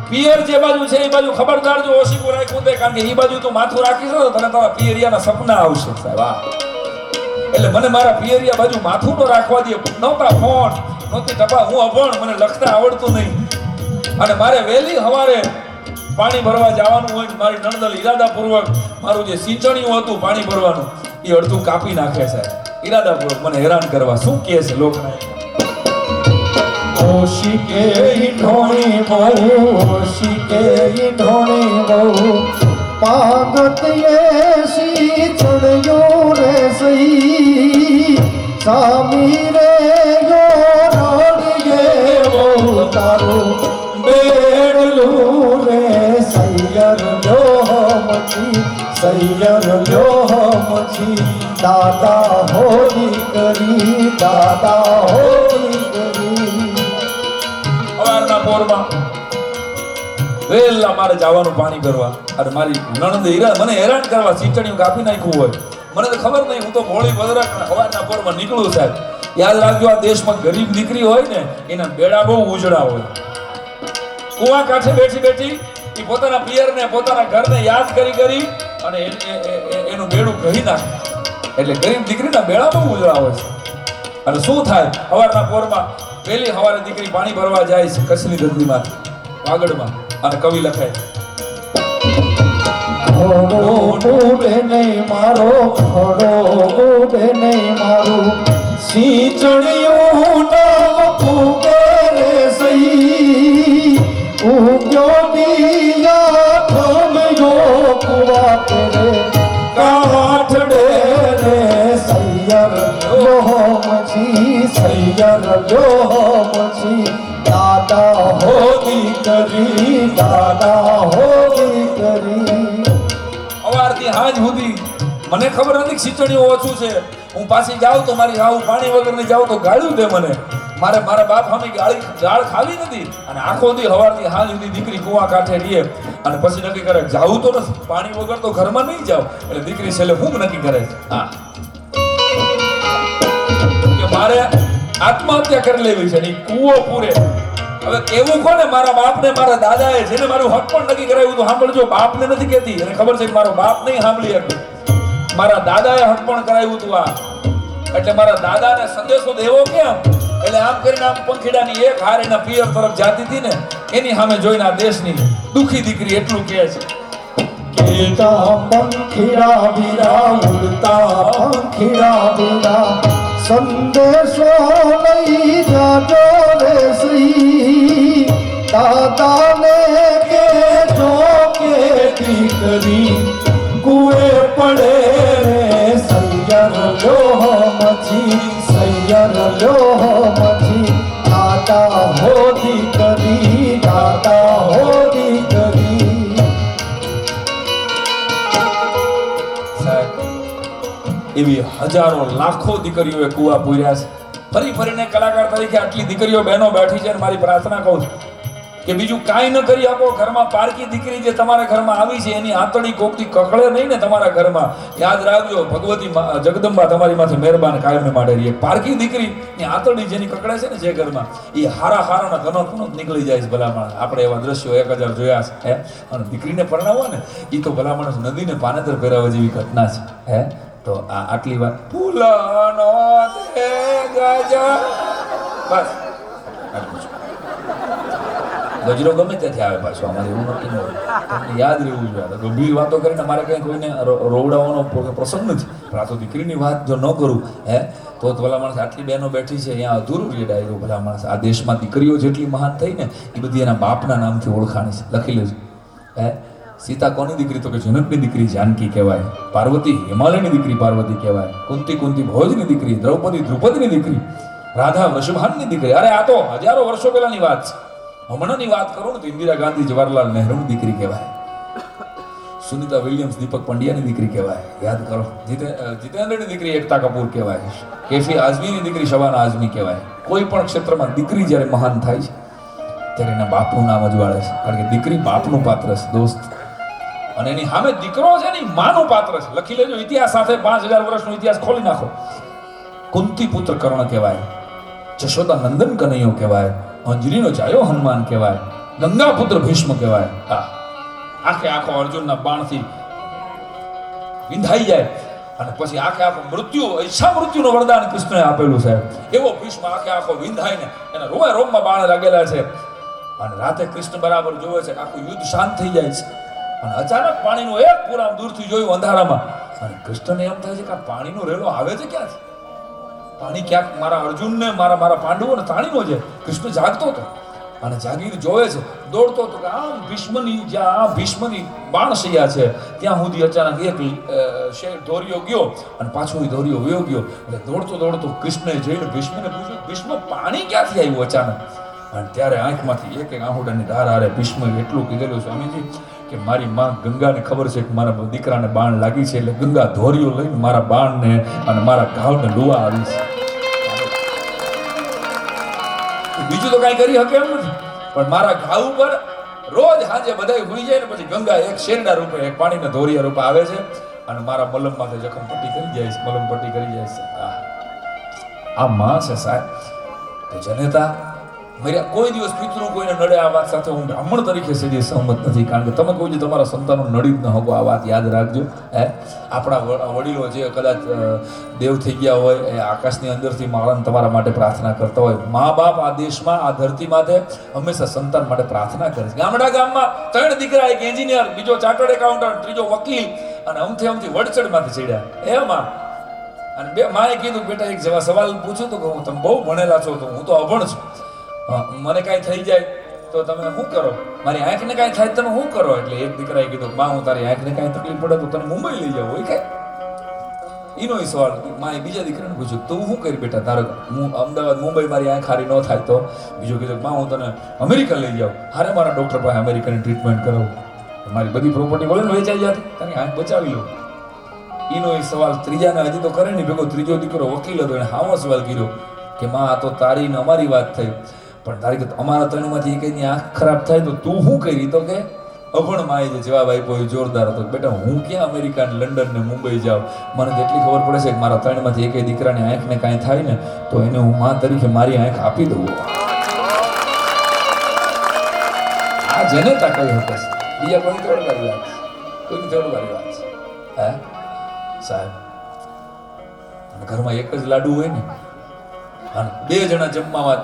પિયર જે બાજુ છે એ બાજુ ખબરદાર જો ઓશીકું રાખ્યું દે, કારણ કે એ બાજુ તું માથું રાખીશ ને તને તારા પિયરિયાના સપના આવશે સાહેબ. એટલે મને મારા પિયરિયા બાજુ માથું તો રાખવા દે. નહોતા ફોન, નહોતી ટપા, હું અભણ, મને લખતા આવડતું નહીં. અને મારે વહેલી સવારે પાણી ભરવા જવાનું હોય. મારી નણદલ ઈરાદાપૂર્વક મારું જે સિંચણીયું હતું પાણી ભરવાનું એ અડધું કાપી નાખે છે ઈરાદાપૂર્વક મને હેરાન કરવા. શું કહે છે લોકના? ઓશિકે ઢોણી બહુ, ઓશિકે ઢોણી બહુ, પાગતીએ સી ચડ્યો રે સઈ, સામી રે યો રડીએ બહુ તારું બેડલું રે સૈયર લોહમજી, સૈયર લોહમજી, દાદા હો દીકરી, દાદા હો દીકરી. સવારના પોરમાં વહેલા મારે જવાનું પાણી ભરવા. અને મારી નણંદ મને હેરાન કરવા, સિંચણીયું કાપી નાખ્યું હોય. મને તો ખબર નહીં, હું તો ભોળી ભદ્રક સવારના પોરમાં નીકળું સાહેબ. યાદ રાખજો, આ દેશમાં ગરીબ દીકરી હોય ને એના બેડા બહુ ઉજળા હોય. કુવા કાંઠે બેઠી બેઠી એ પોતાના પિયરને, પોતાના ઘરને યાદ કરી અને એનું બેડું કહી નાખે. એટલે ગરીબ દીકરીના બેડા બહુ ઉજળા હોય છે. અને શું થાય સવારના પોરમાં પહેલી સવારે દીકરી પાણી ભરવા જાય છે કચ્છની ધરતીમાં, વાગડમાં. અને કવિ લખે, ઘોડો ઉડે નહીં મારો, ઘોડો ઉડે નહીં મારું, સિંચણીયું નામ ઉગે રે સઈ, ઉગ્યો દિયા થમ્યો કુવા તેરે કાઠડે રે સૈયર લોહમજી, સૈયર લોહમજી, દાદા હો દીકરી, દાદા હો દીકરી. સવારથી હાંજ સુધી મને ખબર નથી સિંચણીઓ ઓછું છે. હું પાછી જાઉં તો મારી હાવ પાણી વગર ની જાઉં તો ગાળ્યું દે મને. મારા બાપ સામે ગાળ ખાવી નથી. અને આખો દી સવારથી હાંજ સુધી દીકરી કુવા કાંઠે રહીએ. અને પછી નક્કી કરે જાવું તો નથી, પાણી વગર તો ઘરમાં નહીં જાવ. એટલે દીકરી છેલ્લે હું નક્કી કરે છે હા કે મારે આત્મહત્યા કરી લેવી છે. ની કૂવો પૂરે. હવે કેવું કોને? મારા બાપને, મારા દાદાએ, જેને મારું હક પણ નક્કી કરાવ્યું હતું. સાંભળજો, બાપને નથી કહેતી, એને ખબર છે કે મારો બાપ નહીં સાંભળી શકે. મારા દાદાએ હક પણ કરાવ્યું હતું આ. એટલે મારા દાદાને સંદેશો દેવો કેમ? એટલે આમ કરીને આમ પંખીડાની એક હાર એના પિયર તરફ જાતી હતી ને, એની સામે જોઈને આ દેશની દુખી દીકરી એટલું કહે છે, કેતા પંખીડા વીરા, ઉડતા પંખીડા વીરા, સંદેશો લઈ જાજો રે શ્રી, દાદાને કેજો કે દીકરી કુએ પડે રે સૈયર લોહમજી, સૈયર લોહમજી, દાદા હો દીકરી, દાદા હો દીકરી. એવી હજારો લાખો દીકરીઓએ કુવા પૂર્યા છે. ફરી ફરીને કલાકાર તરીકે આટલી દીકરીઓ બહેનો બેઠી છે. મારી પ્રાર્થના કહું છું કે બીજું કાંઈ ન કરી આપો. ઘરમાં પારકી દીકરી જે તમારા ઘરમાં આવી છે એની આંતળી કોકથી કકળે નહીં ને તમારા ઘરમાં. યાદ રાખજો, ભગવતી જગદંબા તમારી માથે મહેરબાન કાયમને માટે રહીએ. પારકી દીકરી ની આંતળી જેની કકળે છે ને જે ઘરમાં, એ હારાના ઘનો નીકળી જાય છે ભલામણ. આપણે એવા દ્રશ્યો 1000 જોયા છે હે. અને દીકરીને પરણાવો ને એ તો ભલામણ નદીને પાનેતર પહેરાવા જેવી ઘટના છે હે. તો આ આટલી વાત ફૂલનો તે ગજ બસ આટલું છે. ગજરો ગમે ત્યાંથી આવે પાછો, અમારે એવું નક્કી ન હોય. તમને યાદ રહેવું જોઈએ. ગંભીર વાતો કરીને મારે કંઈ કોઈને રોવડાવવાનો પ્રસંગ નથી, પણ આ તો દીકરીની વાત જો ન કરું તો ભલા માણસ આટલી બહેનો બેઠી છે અહીંયા અધૂરું રહે ડાયરો. ભલા માણસ આ દેશમાં દીકરીઓ જેટલી મહાન થઈ ને એ બધી એના બાપના નામથી ઓળખાણી છે. લખી લેજો. સીતા કોની દીકરી? તો કે જનકની દીકરી જાનકી કહેવાય. પાર્વતી હિમાલયની દીકરી પાર્વતી કહેવાય. કુંતી ભોજની દીકરી. દ્રૌપદી દ્રુપદની દીકરી. રાધા વૃષભાનની દીકરી. અરે આ તો હજારો વર્ષો પહેલાની વાત છે. હમણાંની વાત કરું ને તો ઇન્દિરા ગાંધી જવાહરલાલ નહેરુની દીકરી કહેવાય. સુનિતા વિલિયમ્સ દીપક પંડ્યાની દીકરી કહેવાય. યાદ કરો. જીતેન્દ્રની દીકરી એકતા કપૂર કહેવાય. કેફી આઝમીની દીકરી શબાના આઝમી કહેવાય. કોઈ પણ ક્ષેત્રમાં દીકરી જ્યારે મહાન થાય છે ત્યારે એના બાપનું નામ અજવાળે છે. કારણ કે દીકરી બાપનું પાત્ર છે દોસ્ત, અને એની સામે દીકરો છે ને માનું પાત્ર છે. લખી લેજો ઇતિહાસ સાથે. 5000 વર્ષનો ઇતિહાસ ખોલી નાખો. કુંતી પુત્ર કર્ણ કહેવાય. જશોદા નંદન કનૈયો કહેવાય. અંજલીનો જાયો હનુમાન કહેવાય. ગંગા પુત્ર ભીષ્મ કહેવાય. આખે આખો અર્જુનના બાણથી વિંધાઈ જાય અને પછી આખે આખો ઈચ્છા મૃત્યુનો વરદાન કૃષ્ણએ આપેલું છે. એવો ભીષ્મ આખે આખો વિંધાઈને એના રોમે રોમમાં બાણ લાગેલા છે. અને રાતે કૃષ્ણ બરાબર જોવે છે આખું યુદ્ધ શાંત થઈ જાય છે. અને અચાનક પાણીનો એક પૂરામ દૂરથી જોયું અંધારામાં, અને કૃષ્ણને એમ થાય છે કે આ પાણીનો રેલો આવે છે ક્યાંથી? પાણી ક્યાંક મારા અર્જુનને મારા પાંડવોને તાણીનો છે. કૃષ્ણ જાગતો હતો અને જાગીને જોવે છે, દોડતો હતો કે આમ ભીષ્મની બાણશૈયા છે ત્યાં સુધી અચાનક એક શેર ધોર્યો ગયો અને પાછો ધોર્યો વયો ગયો. એટલે દોડતો કૃષ્ણએ જઈને ભીષ્મને પૂછ્યું, ભીષ્મ પાણી ક્યાંથી આવ્યું અચાનક? અને ત્યારે આંખમાંથી એક આંખોડાની ધાર હારે ભીષ્મે એટલું કીધેલું, સ્વામીજી કે મારી માં ગંગાને ખબર છે કે મારા દીકરાને બાણ લાગી છે, એટલે ગંગા ધોર્યો લઈને મારા બાણને અને મારા ઘાવને લુવા આવી છે. બીજું તો કાંઈ કરી શકે એમ નથી, પણ મારા ઘાવ ઉપર રોજ સાંજે બધા હોઈ જાય ને પછી ગંગા એક શેરડા રૂપે એક પાણીના ધોરિયા રૂપે આવે છે અને મારા મલમ માથે જખમ પટ્ટી કરી જાય છે, મલમ પટ્ટી કરી જાય છે. આ માં છે સાહેબ. તો જનેતા મર્યા કોઈ દિવસ પિતૃ કોઈને નડે આ વાત સાથે હું બ્રાહ્મણ તરીકે સીધી સહમત નથી. કારણ કે તમે કોઈ દી તમારા સંતાનો નડી જ ન શકો. આ વાત યાદ રાખજો. આપણા વડીલો જે કદાચ દેવ થઈ ગયા હોય એ આકાશની અંદરથી માળાને તમારા માટે પ્રાર્થના કરતા હોય. મા બાપ આ દેશમાં આ ધરતી માટે હંમેશા સંતાન માટે પ્રાર્થના કરે છે. ગામમાં 3 દીકરા, એક એન્જિનિયર, બીજો ચાર્ટર્ડ એકાઉન્ટન્ટ, ત્રીજો વકીલ, અને અમથી વડચડમાંથી ચડ્યા. એમાં અને બે માએ કીધું બેટા એક જેવા સવાલ પૂછ્યું તો કે તમે બહુ ભણેલા છો, તો હું તો અભણ છું, મને કાંઈ થઈ જાય તો તમે શું કરો? મારી આંખને કાંઈ થાય તમે શું કરો? એટલે એક દીકરાએ કીધું માં હું તારી આંખને કાંઈ તકલીફ પડે તો તને મુંબઈ લઈ જાવ. હોય કે એનો સવાલ માએ બીજા દીકરાને પૂછ્યું તું શું કરી બેટા તારે? હું અમદાવાદ મુંબઈ મારી આંખ હારી ન થાય તો? બીજો કીધું માં હું તને અમેરિકા લઈ જાઉં. હારે મારા ડૉક્ટર પાસે અમેરિકાની ટ્રીટમેન્ટ કરાવું, મારી બધી પ્રોપર્ટી બોલે ને વેચાઈ જતી, તારી આંખ બચાવી લઉં. એનો સવાલ ત્રીજાને હજી તો કરે નહીં ભેગો. ત્રીજો દીકરો વકીલ હતો, એને હાવો સવાલ કર્યો કે માં આ તો તારી ને અમારી વાત થઈ, પણ તારી કે અમારા 3માંથી એકની આંખ ખરાબ થાય તો તું શું કરી? તો કે અભણ માએ જે જવાબ આપ્યો એ જોરદાર હતો. બેટા હું ક્યાં અમેરિકા ને લંડન ને મુંબઈ જાઉં, મને જેટલી ખબર પડે છે કે મારા 3માંથી એક દીકરાની આંખને કાંઈ થાય ને તો એને હું માં તરીકે મારી આંખ આપી દઉં. આ જનતા કઈ હશે? બીજા કોઈની થોડી વાત છે? કોઈની થોડી વાત છે? સાહેબ ઘરમાં એક જ લાડુ હોય ને અને 2 જણા જમવામાં,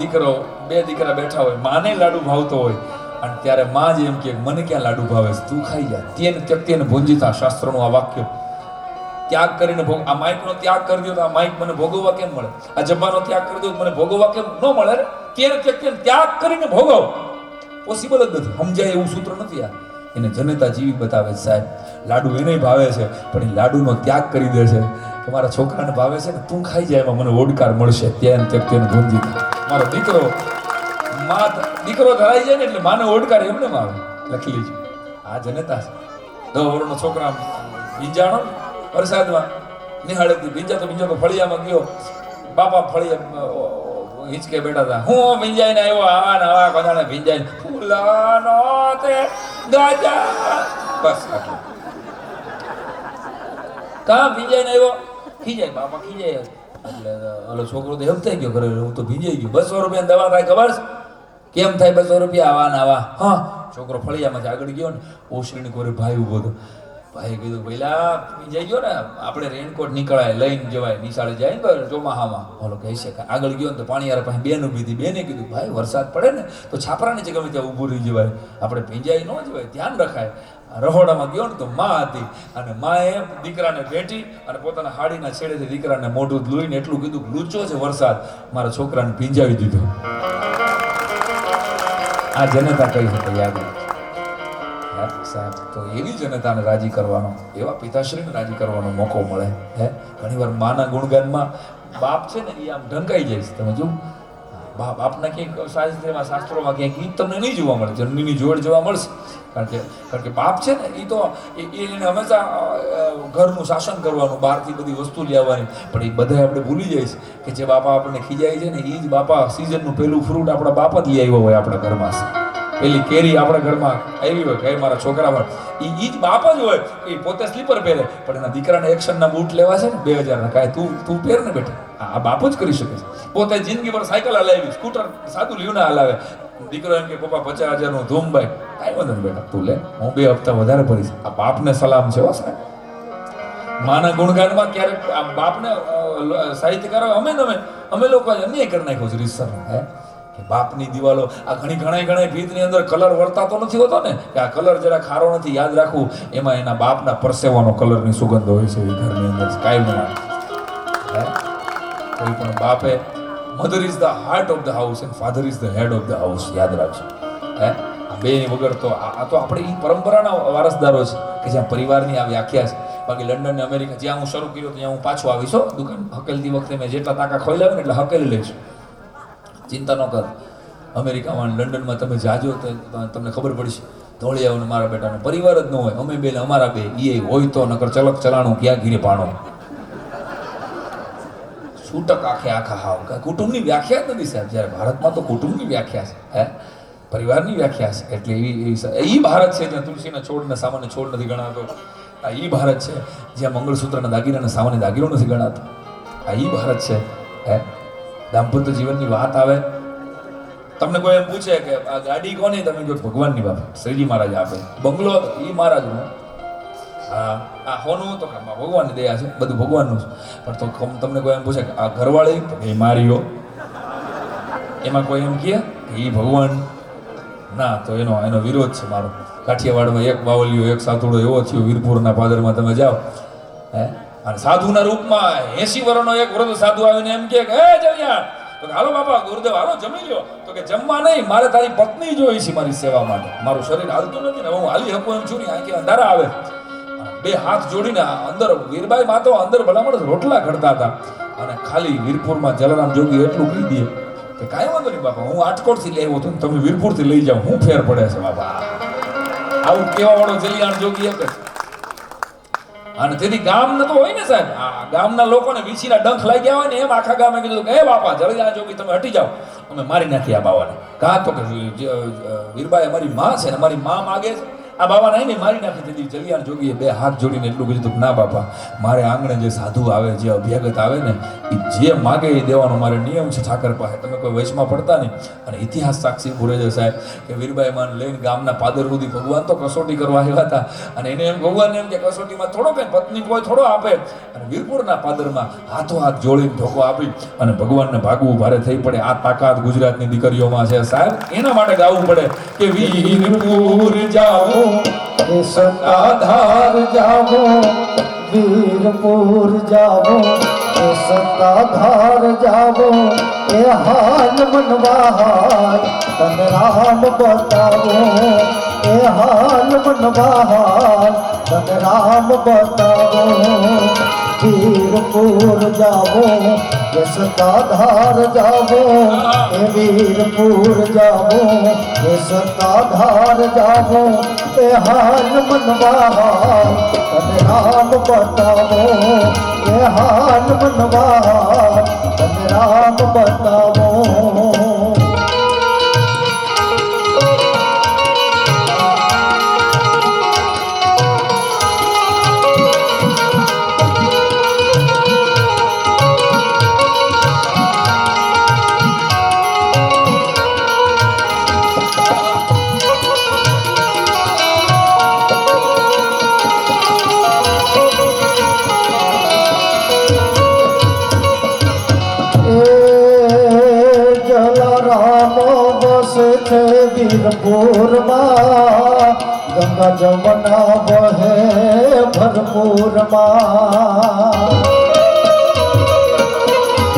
બે દીકરા બેઠા હોય, માને લાડુ ભાવતો હોય અને ત્યારે માં જ એમ કે મને ક્યાં લાડુ ભાવે છે, તું ખાઈ જા. તેન ત્યક્તેન ભુંજીતા શાસ્ત્રનું આ વાક્ય. ત્યાગ કરીને આ માઇકનો ત્યાગ કરી દો તો આ માઇક મને ભોગવવા કેમ મળે? આ જબ્બાનો ત્યાગ કરી દો તો મને ભોગવવા કેમ ન મળે? તેન ત્યક્તેન ત્યાગ કરીને ભોગવ. પોસિબલ જ નથી. સમજાય એવું સૂત્ર નથી આ. એને જનતા જીવી બતાવે છે સાહેબ. લાડુ એને ભાવે છે પણ એ લાડુનો ત્યાગ કરી દે છે કે મારા છોકરાને ભાવે છે ને તું ખાઈ જાય, એમાં મને ઓડકાર મળશે. ત્યાં ત્યક્તેન ભુંજીતા. મારો દીકરો ધરાઈ જાય ને એટલે માને ઓડકાર એમને આવે. લખી લેજો. આ જનતા છે. 10 વર્ષનો છોકરા ભીંજાણો વરસાદમાં નિહાળેથી ભીંજાતો ફળિયામાં ગયો. બાપા ફળિયા હિંચકે બેઠા હતા. હું ભીંજાઈને આવ્યો, આવા ને આવા કદાણે ભીંજાઈને ફૂલાનો તે ગાજા. બસ આટલું. કાં ભીંજાઈને આવ્યો? ખીજાય. બાપા ખીજાય. એટલે ઓલો છોકરો તો એમ થઈ ગયો ઘરે, હું તો ભીંજાઈ ગયો. 200 રૂપિયાની દવા થાય ખબર છે? કેમ થાય 200 રૂપિયા? આવા ને આવા. હા, છોકરો ફળિયામાંથી આગળ ગયો ને ઓસરીની કોરે ભાઈ ઉભો હતો. ભાઈ કીધું પેલા જઈ ગયો ને આપણે રેનકોટ નીકળાય લઈને જવાય નિશાળે જાય ને તો ચોમાહામાં ઓલો કહે છે કે આગળ ગયો ને તો પાણીયાર પાસે બેન ઊભી હતી બેને કીધું ભાઈ વરસાદ પડે ને તો છાપરા નીચે ગમે ત્યાં ઊભું રહી જવાય આપણે ભીંજાઈ ન જવાય ધ્યાન રખાય રહોડામાં ગયો ને તો માં હતી અને માએ દીકરાને ભેટી અને પોતાના હાડીના છેડેથી દીકરાને મોઢું લૂઈને એટલું કીધું લૂચો છે વરસાદ મારા છોકરાને ભીંજાવી દીધો આ જનતા કઈ હતી યાદ સાહેબ તો એવી જનતાને રાજી કરવાનો એવા પિતાશ્રીને રાજી કરવાનો મોકો મળે હે ઘણીવાર માના ગુણગાનમાં બાપ છે ને એ આમ ઢંકાઈ જાય છે તમે જો બાપના ક્યાંક સાહિત્યમાં શાસ્ત્રોમાં ક્યાંક ગીત તમને નહીં જોવા મળે જન્મીની જોડ જોવા મળશે કારણ કે બાપ છે ને એ તો એને હંમેશા ઘરનું શાસન કરવાનું બહારથી બધી વસ્તુ લેવાની પણ એ બધા આપણે ભૂલી જાય છે કે જે બાપા આપણને ખીજાય છે ને એ જ બાપા સિઝનનું પહેલું ફ્રૂટ આપણા બાપ જ લઈ આવ્યો હોય આપણા ઘરમાં પેલી કેરી આપણા ઘરમાં આવી હોય કે મારા છોકરામાં એ જ બાપ જ હોય એ પોતે સ્લીપર પહેરે પણ એના દીકરાને એક્શનના બૂટ લેવા છે ને 2000 કાંઈ તું પહેર ને બેટા આ બાપ જ કરી શકે છે પોતે જિંદગી પર સાયકલ હલાવી સ્કૂટર સાદું લ્યું ના હલાવે દીકરો એમ કે પપ્પા 50,000નું ધૂમ બાઈક કાંઈ વાંધો નહીં બેટા તું લે હું 2 હપ્તા વધારે ભરીશ આ બાપને સલામ છે હો સાહેબ માના ગુણગાનમાં ક્યારેક આ બાપને સાહિત્યકારો અમે લોકો અન્યાય કરી નાખ્યો છે રીતસર હે બાપની દિવાલો આ ઘણા ભીતની અંદર કલર વર્તાતો નથી હોતો ને કે આ કલર જરા ખારો નથી યાદ રાખવું એમાં એના બાપના પરસેવાનો કલરની સુગંધ હોય છે એ ઘરની અંદર કાયમ કોઈ પણ બાપે mother is the heart of the house and father is the head of the house યાદ રાખજો હે આ બે વગર તો આ તો આપણે એ પરંપરાના વારસદારો છે કે જ્યાં પરિવારની આ વ્યાખ્યા છે બાકી લંડન ને અમેરિકા જ્યાં હું શરૂ કર્યો ત્યાં હું પાછો આવીશ દુકાન હકેલતી વખતે મેં જેટલા તાકા ખોલ્યા ને એટલે હકેલી લઈશ ચિંતા ન કર અમેરિકામાં લંડનમાં તમે જાજો તો તમને ખબર પડશે ધોળિયાઓને મારા બેટાનો પરિવાર જ ન હોય અમે બે અમારા બે એ હોય તો નકર ચલક ચલાણું ક્યાં ઘીરે પાણો છૂટક આખા હાવ કુટુંબની વ્યાખ્યા જ નથી સાહેબ જ્યારે ભારતમાં તો કુટુંબની વ્યાખ્યા છે હે પરિવારની વ્યાખ્યા છે એટલે એ ભારત છે જ્યાં તુલસીના છોડને સામાન્ય છોડ નથી ગણાતો આ એ ભારત છે જ્યાં મંગળસૂત્રના દાગીનાને સામાન્ય દાગીનો નથી ગણાતો આ એ ભારત છે હે દાંપત્ય જીવનની વાત આવે તમને કોઈ એમ પૂછે કે આ ગાડી કોની તમે જો ભગવાનની બાપ શ્રીજી મહારાજ આપે બંગલો એ મહારાજનો હા આ હોનું તો ભગવાનની દયા છે બધું ભગવાનનું છે પણ તો તમને કોઈ એમ પૂછે કે આ ઘરવાળી એ મારીઓ એમાં કોઈ એમ કહે કે એ ભગવાન ના તો એનો વિરોધ છે મારો કાઠિયાવાડમાં એક બાવલીઓ એક સાતુડો એવો થયો વીરપુરના પાદરમાં તમે જાઓ હે અને સાધુના રૂપમાં 80 વર્ષનો એક વૃદ્ધ સાધુ આવીને એમ કે હે જલિયાણ તો હાલો બાપા ગુરુદેવ હાલો જમી લ્યો તો કે જમવા નહીં મારે તારી પત્ની જોઈ છે મારી સેવા માટે મારું શરીર હાલતું નથી ને હું હાલી શકું એમ છું ને આંખે અંધારા આવે બે હાથ જોડીને અંદર વીરબાઈ માં તો અંદર ભલામણ રોટલા ઘડતા હતા અને ખાલી વીરપુરમાં જલારામ જોગી એટલું કહી દે કે કાંઈ વાંધો નહીં બાપા હું આટકોટથી લઈ આવ્યો તો તમે વીરપુરથી લઈ જાઓ હું ફેર પડે છે બાપા આવું કેવા વાળો જલિયાણ જોગી એક જ અને તેથી ગામ તો હોય ને સાહેબ આ ગામના લોકોને વીછીના ડંખ લાગ્યા હોય ને એમ આખા ગામે કીધું કે હે બાપા જલિયાણ જોગી તમે હટી જાઓ અમે મારી નાખી આ બાવાને કાં તો કે વીરબાઈ અમારી માં છે ને અમારી માં માગે છે આ બાવાને આવીને મારી નાખી દીધી જલિયાણ જોગીએ બે હાથ જોડીને એટલું કીધું ના બાપા મારે આંગણે જે સાધુ આવે જે અભ્યાગત આવે ને એ જે માગે એ દેવાનો મારે નિયમ છે ઠાકર પાસે તમે કોઈ વચમાં પડતા નહીં અને ઇતિહાસ સાક્ષી પૂરે છે સાહેબ કે વીરબાઈ માન લઈને ગામના પાદર સુધી ભગવાન તો કસોટી કરવા આવ્યા હતા અને એને એમ ભગવાન એમ કે કસોટીમાં થોડો કંઈ પત્ની કોઈ થોડો આપે અને વીરપુરના પાદરમાં હાથો હાથ જોડીને ઢોકો આપી અને ભગવાનને ભાગવું ભારે થઈ પડે આ તાકાત ગુજરાતની દીકરીઓમાં છે સાહેબ એના માટે ગાવું પડે કે વીરપુર જાઓ એ સત્તાધાર જાવો વીરપુર જાવો એ સત્તાધાર જાવો એ હાલ મનવાહાર તને રામ બતાવો એ હાલ મનવાહાર તને રામ બતાવો વીરપુર જાવો એ સત્તાધાર જાવો એ વીરપુર જાવો એ સત્તાધાર જાવો એ હાલ મનવાહાર તને રામ બતાવો એ હાલ મનવાહાર તને રામ બતાવો વીરપુરમાં ગંગા જમના વહે ભરપૂરમાં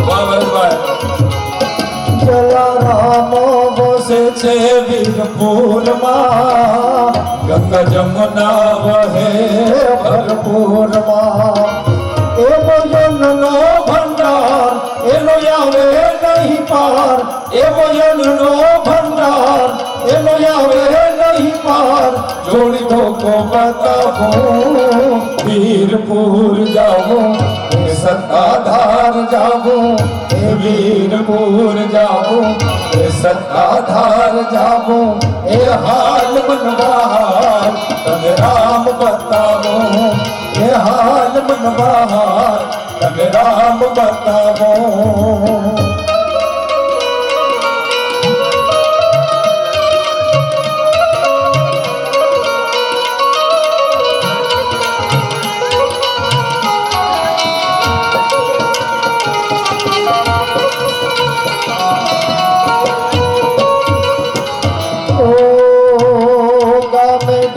વાહ ભરતભાઈ. જલારામ વસે છે વીરપુરમાં ગંગા જમુના વહે ભરપૂરમાં એ ભજનનો ભંડાર એનો આવે નહીં પાર એ ભજનનો ભંડાર એનો આવે નહીં પાર જોડી દો કો બતાવો વીરપુર જાવો એ સત્તાધાર જાવો એ વીરપુર જાવો એ સત્તાધાર જાવો એ હાલ મનવાર તમે રામ બતાવો એ હાલ મનવાર તમે રામ બતાવો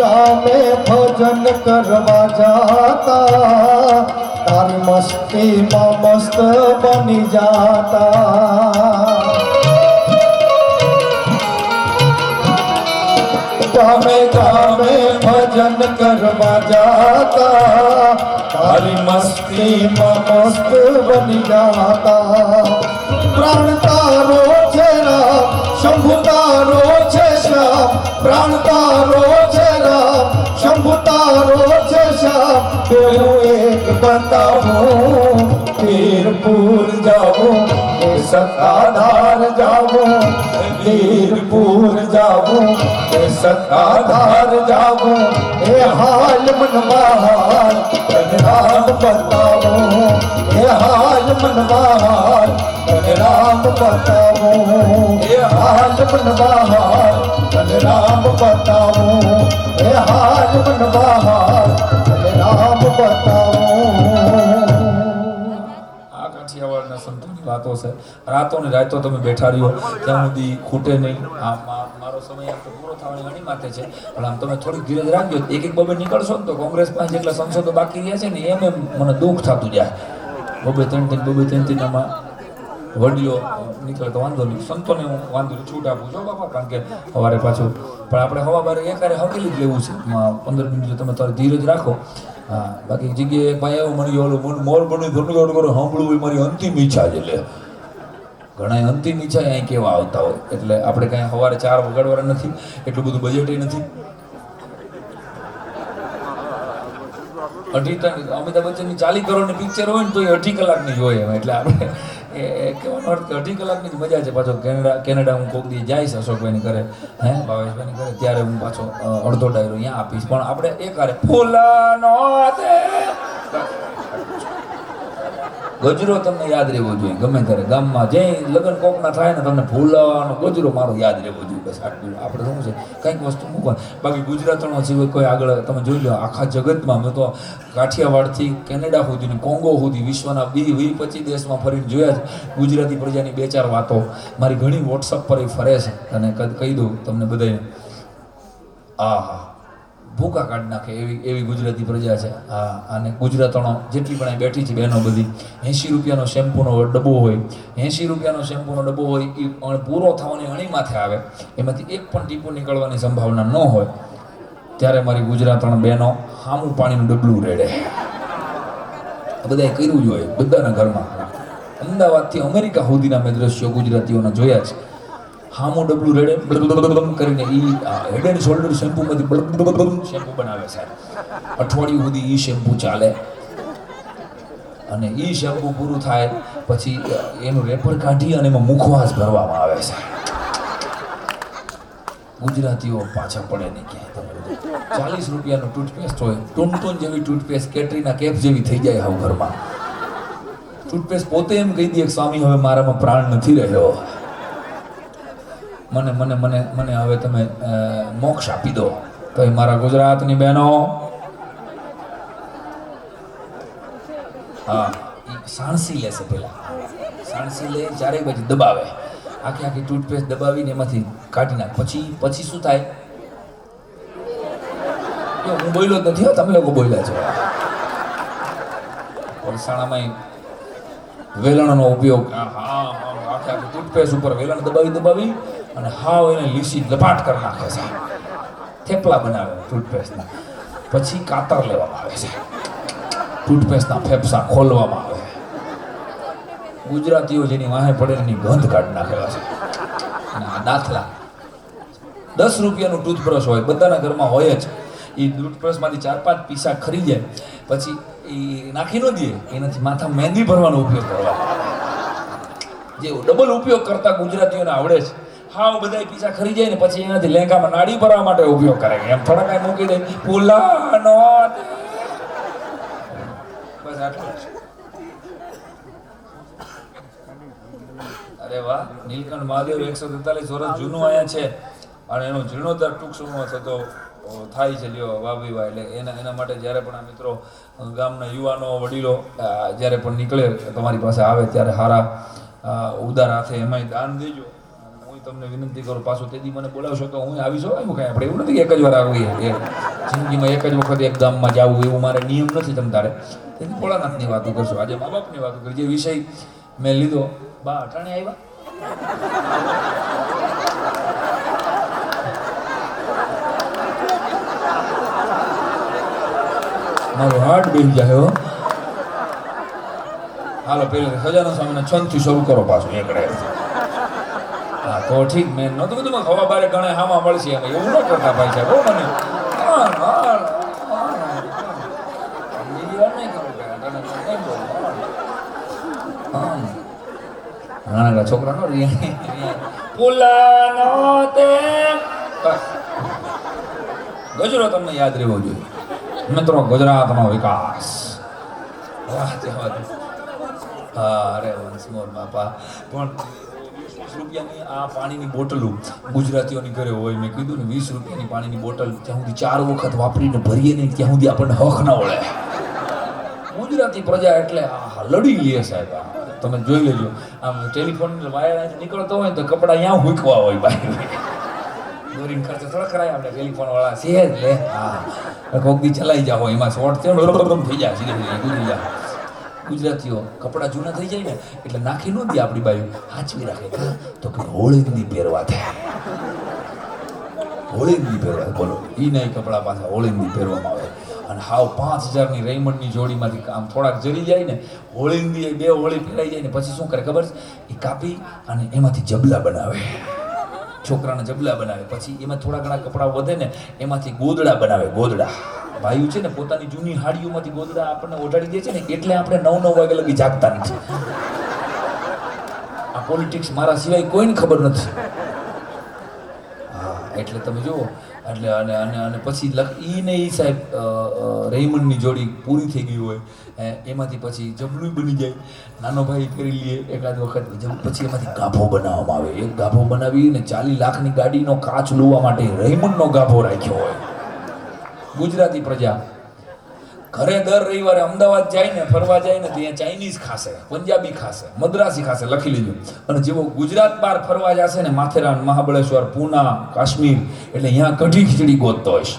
ગામે ભજન કરવા જાતા તારી મસ્તીમાં મસ્ત બની જાતા ગામે ગામે ભજન કરવા જાતા તારી મસ્તીમાં મસ્ત બની જાતા પ્રાણ તારો છે રામ શંભુ તારો છે શ્યામ પ્રાણ તારો છે રામ શંભુ તારો છે શ્યામ તેનું એક બતાવો વીરપુર જાવો એ સત્તાધાર જાવો વીરપુર જાવો એ સત્તાધાર જાવો એ હાલ મનવાર તને રામ બતાવો એ હાલ મનવાર તને રામ બતાવો એ હાલ મનવાર તને રામ બતાવો એ હાલ મનવાર તને રામ બતાવો આ કાઠિયાવાડના સંતોની વાતો છે. રાતો ને રાતો તમે બેઠા રહ્યો ત્યાં સુધી ખૂટે નહીં. મારો સમય આમ તો પૂરો થવાની ઘણી માથે છે, પણ આમ તમે થોડીક ધીરજ રાખજો. એક એક બબે નીકળશો ને તો કોંગ્રેસ પાસે જેટલા સંસદો બાકી રહ્યા છે ને એમ મને દુઃખ થતું જાય. બબે ત્રણ આમાં વડીલો નીકળે તો વાંધો નહીં, સંતોને હું વાંધો નહીં છૂટ આપું છું બાપા, કારણ કે સવારે પાછું પણ આપણે હવા બારે એકારે હકેલી જ લેવું છે. 15 મિનિટ જો તમે તારી ધીરજ રાખો. હા, બાકી જગ્યાએ ભાઈ એવું મળ્યું ઓલું મોર બની ધનગઢ કરો સાંભળવું એ મારી અંતિમ ઈચ્છા છે. એટલે ઘણા અંતિમ ઈચ્છા અહીં કેવા આવતા હોય, એટલે આપણે કાંઈ સવારે 4 વગાડવાના નથી, એટલું બધું બજેટ નથી. અમિતાભ બચ્ચનની 40 કરોડની પિક્ચર હોય ને તો એ 8 કલાકની જ હોય એમ. એટલે આપણે એ કહેવાનો અર્થ કે 8 કલાકની જ મજા છે. પાછો કેનેડા હું કોક દી જઈશ અશોકભાઈની ઘરે, ભાવેશભાઈની ઘરે, ત્યારે હું પાછો અડધો ડાયરો અહીંયા આપીશ. પણ આપણે એક હારે ફૂલનો ગજરો તમને યાદ રહેવો જોઈએ. ગમે ત્યારે ગામમાં જે લગ્ન કોકના થાય ને તમને ફૂલનો ગજરો મારો યાદ રહેવો જોઈએ. બસ આટલું આપણે શું છે કંઈક વસ્તુ મૂકવા. બાકી ગુજરાતનો સિવાય કોઈ આગળ તમે જોઈ લો આખા જગતમાં મેં તો કાઠિયાવાડથી કેનેડા સુધી કોંગો સુધી વિશ્વના 20-25 દેશમાં ફરીને જોયા છે. ગુજરાતી પ્રજાની 2-4 વાતો મારી ઘણી વોટ્સઅપ પર ફરે છે અને કહી દઉં તમને બધાને. હા, ભૂકા કાઢી નાખે એવી ગુજરાતી પ્રજા છે. હા, અને ગુજરાતનો જેટલી પણ બેઠી છે બહેનો બધી, 80 રૂપિયાનો શેમ્પૂનો ડબ્બો હોય, 80 રૂપિયાનો શેમ્પૂનો ડબ્બો હોય એ પૂરો થવાની અણી માથે આવે, એમાંથી એક પણ ટીપું નીકળવાની સંભાવના ન હોય, ત્યારે મારી ગુજરાતણ બહેનો સામું પાણીનું ડબલું રેડે. બધાએ કર્યું જોઈએ બધાના ઘરમાં. અમદાવાદથી અમેરિકા સુધીના મેં દ્રશ્યો ગુજરાતીઓના જોયા છે. હામું ડબલું રેડે કરીને હેડ એન્ડ શોલ્ડર શેમ્પૂમાંથી શેમ્પૂ બનાવે છે. અઠવાડિયું સુધી એ શેમ્પૂ ચાલે અને એ શેમ્પૂ પૂરું થાય પછી એનું રેપર કાઢી અને એમાં મુખવાસ ભરવામાં આવે છે. ગુજરાતીઓ પાછા પડે નહીં ક્યાંય. 40 રૂપિયાનું ટૂથપેસ્ટ હોય, ટૂનટૂન જેવી ટૂથપેસ્ટ કેટરીના કેફ જેવી થઈ જાય હવે ઘરમાં. ટૂથપેસ્ટ પોતે એમ કહી દે કે સ્વામી હવે મારામાં પ્રાણ નથી રહ્યો, મને મને મને મને હવે તમે મોક્ષ આપી દો. તો એ મારા ગુજરાતની બહેનો, હા, એ સાણસી લેશે પહેલાં. સાણસી લે, ચારેય બાજુ દબાવે, આખી આખી ટૂથપેસ્ટ દબાવીને એમાંથી કાઢી નાખ. પછી શું થાય? જો હું બોલ્યો જ નથી હો, તમે લોકો બોલ્યા છો. વલસાણામાં વેલણનો ઉપયોગ, આખી આખી ટૂથપેસ્ટ ઉપર વેલણ દબાવી અને હાવ એને લીસી લપાટ કરી નાખે છે. થેપલા બનાવે ટૂથપેસ્ટના. પછી કાતર લેવામાં આવે છે, ટૂથપેસ્ટના ફેફસા ખોલવામાં આવે. ગુજરાતીઓ જેની વાહે પડે એની ગંધ કાઢી નાખેલા છે. અને આ દાખલા 10 રૂપિયાનું ટૂથબ્રશ હોય, બધાના ઘરમાં હોય જ. એ ટૂથબ્રશમાંથી 4-5 પીસા ખરી જાય, પછી એ નાખી ન દે, એનાથી માથા મહેંદી ભરવાનો ઉપયોગ કરવામાં આવે. જે ડબલ ઉપયોગ કરતા ગુજરાતીઓને આવડે છે. હાવ બધા પીસા ખરી જાય ને પછી એનાથી લહેંગામાં નાડી ભરવા માટે ઉપયોગ કરે. એમ થોડા કાંઈ મૂકી દે, પુલાનો બસ આટલું જ. અરે વાહ, નીલકંઠ મહાદેવ 143 વર્ષ જૂનું અહીંયા છે અને એનો જીર્ણોદ્ધાર ટૂંક સમયમાં થતો થાય છે. લ્યો વાભીભાઈ, એટલે એના માટે જ્યારે પણ આ મિત્રો ગામના યુવાનો વડીલો જ્યારે પણ નીકળે તમારી પાસે આવે ત્યારે સારા ઉદાર હાથે એમાંય દાન દેજો. હું તમને વિનંતી કરું, પાછું તેથી મને બોલાવશો તો હું આવીશ. એમ કાંઈ આપણે એવું નથી એક જ વાર આવીએ, જિંદગીમાં એક જ વખત એક ગામમાં જવું એવું મારે નિયમ નથી. તમ તારે તેથી ભોળાનાથની વાતો કરશો, આજે મા બાપની વાતો કરી. જે વિષય મેં લીધો, બા અટાણે આવ્યા, મારો હાર્ટ બેસી જાય હો. હાલો પેલું ખજાનો સ્વામીના છંદથી શરૂ કરો પાછું એકડે. હા તો ઠીક. મેં નહોતું કીધું હવા બારે ગણે હામાં મળશે એમ એવું ન કરતા ભાઈ સાહેબ. હો મને નાના છોકરા નો ગજરો તમને યાદ રહેવો જોઈએ મિત્રો. ગુજરાતનો વિકાસ. અરે વન્સ મોર બાપા. પણ 20 રૂપિયાની આ પાણીની બોટલું ગુજરાતીઓની ઘરે હોય. મેં કીધું ને 20 રૂપિયાની પાણીની બોટલ ત્યાં સુધી 4 વખત વાપરીને ભરીએ નહીં ત્યાં સુધી આપણને હક ના વળે. ગુજરાતી પ્રજા એટલે લડી લે સાહેબ. તમે જોઈ લેજો, આમ ટેલિફોન વાયર નીકળતો હોય ને તો કપડાં અહીંયા હુંકવા હોય ભાઈ. દોરીને ખર્ચો થોડા કરાય આપણે ટેલિફોન વાળા છે જ લે. હા કોક દી ચલાવી જાઓ, એમાં શોર્ટ થઈ જાય, સીધે ગુજરી જાય. ગુજરાતીઓ કપડાં જૂના થઈ જાય ને એટલે નાખી ન દે આપણી બાજુ, હાચવી રાખે. તો કે હોળીની પહેરવા થાય, હોળીની પહેરવા. બોલો એ નહીં કપડાં પાછા હોળીની પહેરવામાં આવે. અને હાવ 5000ની રેયમંડની જોડીમાંથી આમ થોડાક જરી જાય ને, હોળીની 2 હોળી પહેરાઈ જાય ને પછી શું કરે ખબર છે? એ કાપી અને એમાંથી જબલા બનાવે, છોકરાના જબલા બનાવે. પછી એમાં થોડા ઘણા કપડાં વધે ને એમાંથી ગોદડા બનાવે. ગોદડા ભાઈઓ છે ને પોતાની જૂની હાડીઓમાંથી ગોદડા આપણને ઓઢાડી દે છે ને એટલે આપણે 9-9 વાગે લગી જાગતા નથી. આ પોલિટિક્સ મારા સિવાય કોઈને ખબર નથી. હા એટલે તમે જુઓ. એટલે અને પછી ઈ ને ઈ સાહેબ રેયમંડની જોડી પૂરી થઈ ગઈ હોય એમાંથી પછી જબલું બની જાય. નાનો ભાઈ કરી લઈએ એકાદ વખત. પછી એમાંથી ગાભો બનાવવામાં આવે. એક ગાભો બનાવીને 40 લાખની ગાડીનો કાચ લોવા માટે રેયમંડનો ગાભો રાખ્યો હોય. ગુજરાતી પ્રજા ઘરે દર રવિવારે અમદાવાદ જાય ને ફરવા જાય ને ત્યાં ચાઇનીઝ ખાશે, પંજાબી ખાશે, મદ્રાસી ખાશે, લખી લેજો. અને જેવો ગુજરાત બહાર ફરવા જશે ને માથેરાન, મહાબળેશ્વર, પૂના, કાશ્મીર, એટલે અહીંયા કઢી ખીચડી ગોતતો હોઈશ.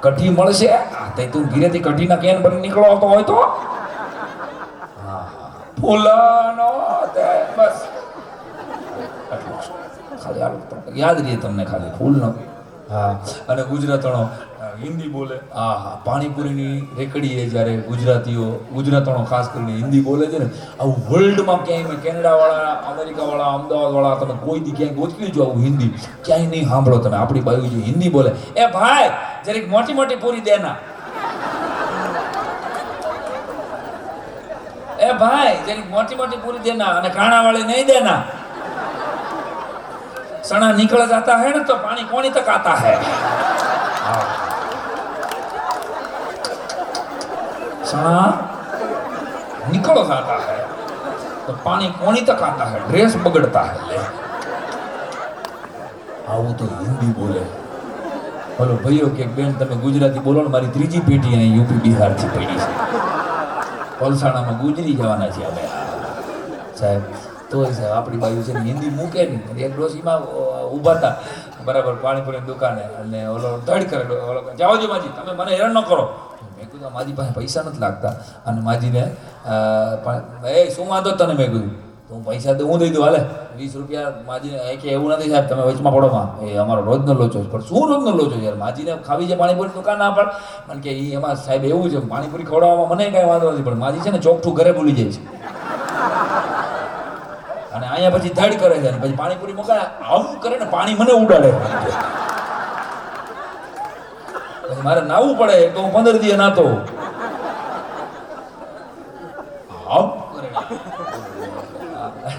કઢી મળશે તે તું ધીરેથી કઢીના કેન ભરી નીકળો આવતો હોય તો હા ફૂલાનો તે બસ ખાલી યાદ રહીએ તમને ખાલી ફૂલનો. હા અને ગુજરાતણો હિન્દી બોલે. હા પાણીપુરીની રેકડીએ જ્યારે ગુજરાતણો ખાસ કરીને હિન્દી બોલે છે ને, આવું વર્લ્ડમાં ક્યાંય મેં કેનેડાવાળા, અમેરિકાવાળા, અમદાવાદવાળા તમે કોઈ દી ક્યાંય ગોતવી જો આવું હિન્દી ક્યાંય નહીં સાંભળો તમે. આપણી બાજુ જે હિન્દી બોલે, એ ભાઈ જરીક મોટી મોટી પૂરી દેના, એ ભાઈ જરીક મોટી મોટી પૂરી દેના, અને કાણા વાળી નહીં દેના. सना निकल जाता है ना तो पानी कौन तक आता है. सना निकल जाता है तो पानी कौन तक आता है, ड्रेस बगड़ता है. आવું તો હિન્દી બોલે. બોલો ભાઈઓ કે બેન તમે ગુજરાતી બોલો ને, મારી ત્રીજી પેઢી અહીં યુપી બિહારથી પડી છે. પલસાણામાં ગુજરી જવાના છીએ અમે સાહેબ. તોય સાહેબ આપણી બાજુ છે ને હિન્દી મૂકે નહીં. એક ડોશીમાં ઊભા હતા બરાબર પાણીપુરીની દુકાને અને ઓલો ધડ કરે ઓલો જાઓ જો માજી તમે મને હેરાન ન કરો. મેં કીધું માજી પાસે પૈસા નથી લાગતા અને માજીને એ શું વાંધો તને મેં કીધું તો હું પૈસા તો હું દઈ દઉં હાલે 20 રૂપિયા માજીને કે એવું નથી સાહેબ તમે વચમાં પડોમાં એ અમારો રોજનો લોચો છે. પણ શું રોજનો લોચો યાર માજીને ખાવી છે પાણીપુરી દુકાન ના પણ મને કે એ એમાં સાહેબ એવું છે પાણીપુરી ખવડાવવામાં મને કાંઈ વાંધો નથી પણ માજી છે ને ચોકઠું ઘરે ભૂલી જાય છે અને અહીંયા પછી ધડ કરે છે પછી પાણીપુરી મગાય આમ કરે ને પાણી મને ઉડાડે પછી મારે નાવું પડે તો હું 15 દિવસ નાતો આમ કરે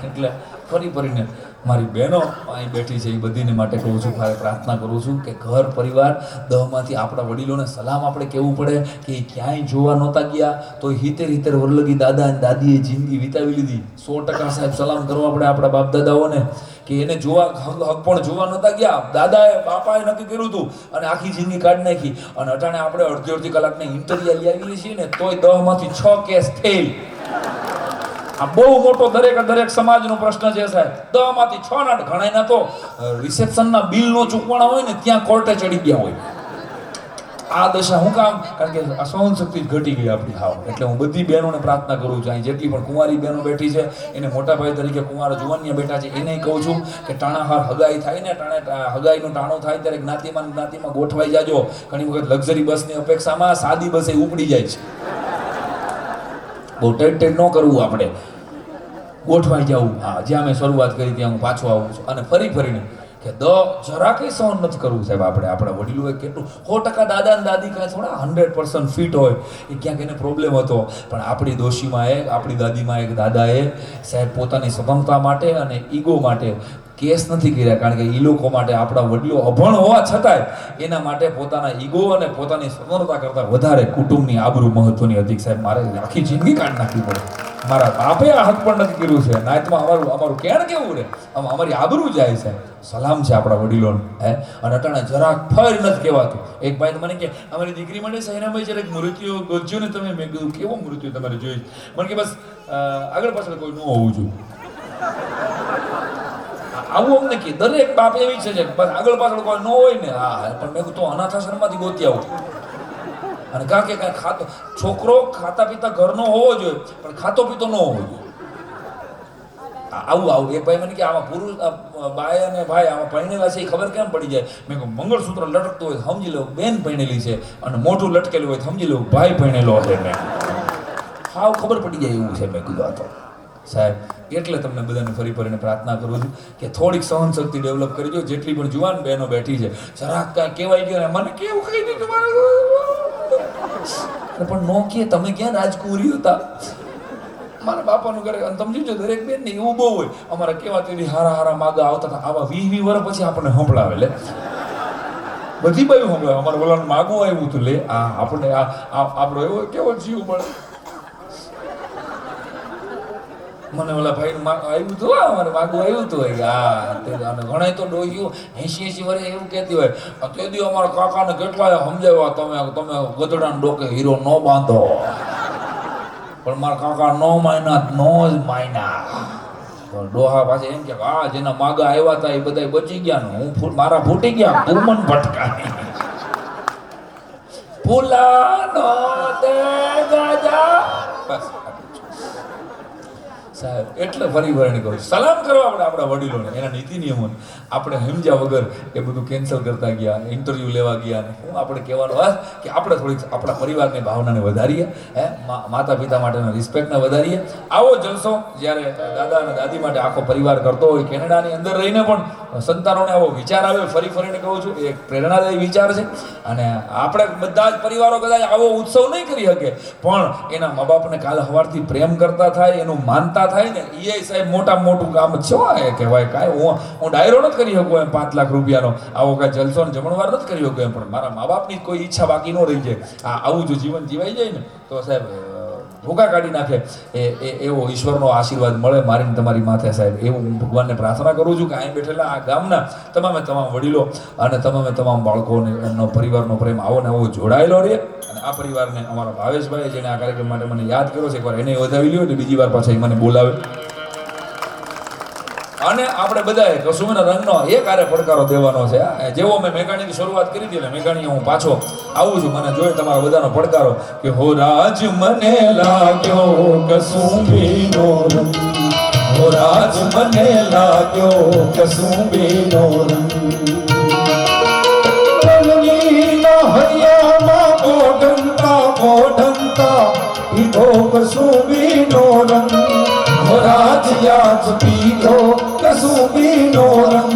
એટલે ફરીને મારી બહેનો અહીં બેઠી છે એ બધીને માટે કહું છું મારે પ્રાર્થના કરું છું કે ઘર પરિવાર દહમાંથી આપણા વડીલોને સલામ આપણે કહેવું પડે કે એ ક્યાંય જોવા નહોતા ગયા તો હિતેર વરલગી દાદા અને દાદીએ જિંદગી વિતાવી લીધી. 100% સાહેબ સલામ કરવા પડે આપણા બાપ દાદાઓને કે એને જોવા હક પણ જોવા નહોતા ગયા. દાદાએ બાપાએ નક્કી કર્યું હતું અને આખી જિંદગી કાઢી નાખી અને અટાણે આપણે અડધી કલાકની ઇન્ટરવ્યુ લઈ આવીએ છીએ ને તોય 10માંથી 6 કેસ ફેલ. આ બહુ મોટો દરેક સમાજનો પ્રશ્ન છે સાહેબ. 10માંથી 6 ના ઘણાના તો રિસેપ્શનના બિલ નો ચૂકવાના હોય ને ત્યાં કોર્ટે ચડી ગયા હોય. આ દશા હું કામ કારણ કે આ સહન શક્તિ ઘટી ગઈ આપણી હાવ. એટલે હું બધી બહેનોને પ્રાર્થના કરું છું અહીં જેટલી પણ કુંવારી બહેનો બેઠી છે એને મોટા ભાઈ તરીકે કુંવાર જુવાનિયા બેઠા છે એને કહું છું કે ટાણાહાર હગાઈ થાય ને હગાઈનો ટાણો થાય ત્યારે જ્ઞાતિમાં ગોઠવાઈ જાજો. ઘણી વખત લક્ઝરી બસની અપેક્ષામાં સાદી બસે ઉપડી જાય છે. બહુ ટેટ ન કરવું આપણે ગોઠવાઈ જવું. હા જ્યાં મેં શરૂઆત કરી ત્યાં હું પાછો આવું છું અને ફરીને કે જરાકે સહન નથી કરવું સાહેબ. આપણે આપણા વડીલોએ કેટલું 100% દાદા અને દાદી કાંઈ થોડા 100% ફિટ હોય એ ક્યાંક એને પ્રોબ્લેમ હતો પણ આપણી ડોશીમાં આપણી દાદીમાં એક દાદાએ સાહેબ પોતાની સગમતા માટે અને ઈગો માટે કેસ નથી કર્યા કારણ કે એ લોકો માટે આપણા વડીલો અભણ હોવા છતાંય એના માટે પોતાના ઈગો અને પોતાની સ્વતંત્રતા કરતાં વધારે કુટુંબની આબરૂ મહત્વની હતી સાહેબ. મારે આખી જિંદગી કાઢી નાખવી પડે. મારા બાપે આ હક પણ નથી કર્યું છે નાયતમાં અમારું કેણ કેવું રે અમારી આબરૂ જાય છે. સલામ છે આપણા વડીલોને અને અટાણે જરાક ફર નથી કહેવાતું. એક ભાઈ મને કે અમારી દીકરી માટે સહેરાભાઈ જરાક મૃત્યુ ગોજ્યો ને તમે. મેં કીધું કેવો મૃત્યુ તમારે જોઈ? મને કે બસ આગળ પાછળ કોઈ ન હોવું જોઈએ. આવું અમને કે દરેક બાપ એવી છે બસ આગળ પાછળ કોઈ ન હોય ને હા પણ મેં તો અનાથ આશ્રમમાંથી ગોતી આવું અને કાં કે કાંઈ ખાતો છોકરો ખાતા પીતા ઘરનો હોવો જોઈએ પણ ખાતો પીતો ન હોવો જોઈએ. આવું એક ભાઈ મને કે આમાં પુરુષ બાય અને ભાઈ આમાં પરણેલા છે એ ખબર કેમ પડી જાય? મેં કહ્યું મંગળસૂત્ર લટકતું હોય સમજી લો બેન પરણેલી છે અને મોઢું લટકેલું હોય સમજી લો ભાઈ પરણેલો છે. મેં હાવ ખબર પડી જાય એવું છે. મેં કીધું આ તો સાહેબ એટલે તમને બધાને ફરીને પ્રાર્થના કરું છું કે થોડીક સહન શક્તિ ડેવલપ કરી દો. જેટલી પણ જુવાન બહેનો બેઠી છે જરાક કાંઈ કહેવાય ગયો ને મને કેવું કહી દીધું પણ નો કે તમે ક્યાં રાજકુમારી હતા મારા બાપાનું ઘરે તમે જોજો દરેક બેન ને એવું બહુ હોય. અમારે કેવા તેવી હારા માગા આવતા હતા આવા 20 વર્ષ પછી આપણને સંભળાવે લે બધી બાજુ સંભળાવે. અમારે ઓલાનું માગવું આવ્યું હતું લે આ આપણને આપણો એવો કેવો જીવ મળે. મને ઓલા ભાઈ આવ્યું હતું અમારે માગું આવ્યું હતું ઘણા તો ડોહ્યું 80 વર્ષે એવું કહેતી હોય તે દી અમારા કાકાને કેટલાય સમજાવ્યા તમે ગધડાને ડોકે હીરો ન બાંધો પણ મારા કાકા ન માયના ડોહા પાસે એમ કે જેના માગા આવ્યા હતા એ બધા બચી ગયા ને હું મારા ફૂટી ગયા તું મન ભટકા ફૂલાનો તે ગાજા બસ સાહેબ. એટલે ફરી કહું સલામ કરવા આપણે આપણા વડીલોને એના નીતિ નિયમોને આપણે સમજ્યા વગર એ બધું કેન્સલ કરતા ગયા ઇન્ટરવ્યૂ લેવા ગયા ને હું આપણે કહેવાનું કે આપણે થોડીક આપણા પરિવારની ભાવનાને વધારીએ માતા પિતા માટેના રિસ્પેક્ટને વધારીએ. આવો જલસો જ્યારે દાદા અને દાદી માટે આખો પરિવાર કરતો હોય કેનેડાની અંદર રહીને પણ સંતાનોને આવો વિચાર આવે ફરીને કહું છું એક પ્રેરણાદાયી વિચાર છે અને આપણે બધા જ પરિવારો કદાચ આવો ઉત્સવ નહીં કરી શકે પણ એના મા બાપને કાલે સવારથી પ્રેમ કરતા થાય એનું માનતા થાય ને એ સાહેબ મોટું કામ છે કહેવાય. કાંઈ હું ડાયરો નથી કરી શકું એમ 5 લાખ રૂપિયાનો આવો કાંઈ જલસો ને જમણવાર નથી કરી શકું એમ પણ મારા મા બાપની કોઈ ઈચ્છા બાકી ન રહી જાય. આવું જો જીવન જીવાઈ જાય ને તો સાહેબ ભૂકા કાઢી નાખે એવો ઈશ્વરનો આશીર્વાદ મળે મારીને તમારી માથે સાહેબ. એવું હું ભગવાનને પ્રાર્થના કરું છું કે અહીં બેઠેલા આ ગામના તમામ વડીલો અને તમામ બાળકોને એમનો પરિવારનો પ્રેમ આવો ને આવો જોડાયેલો રહે અને આ પરિવારને અમારા ભાવેશભાઈ જેને આ કાર્યક્રમ માટે મને યાદ કર્યો છે, એકવાર એને વધાવી લ્યો એટલે બીજી વાર પાછા એ મને બોલાવે. અને આપણે બધાએ કસુમના રંગનો એક આરે પડકારો દેવાનો છે. જેવો મેં મેઘાણીની શરૂઆત કરી હતી એટલે મેઘાણી હું પાછો આવું છું. મને જોઈએ તમારા બધાનો પડકારો કે હો રાજ મને લાગ્યો કસુંબીનો રંગ, હો રાજ મને લાગ્યો કસુંબીનો રંગ, હૈયામાં બોઢંતા પીધો કસુંબીનો રંગ, હો રાજ યાદ પીધો કસુંબીનો રંગ,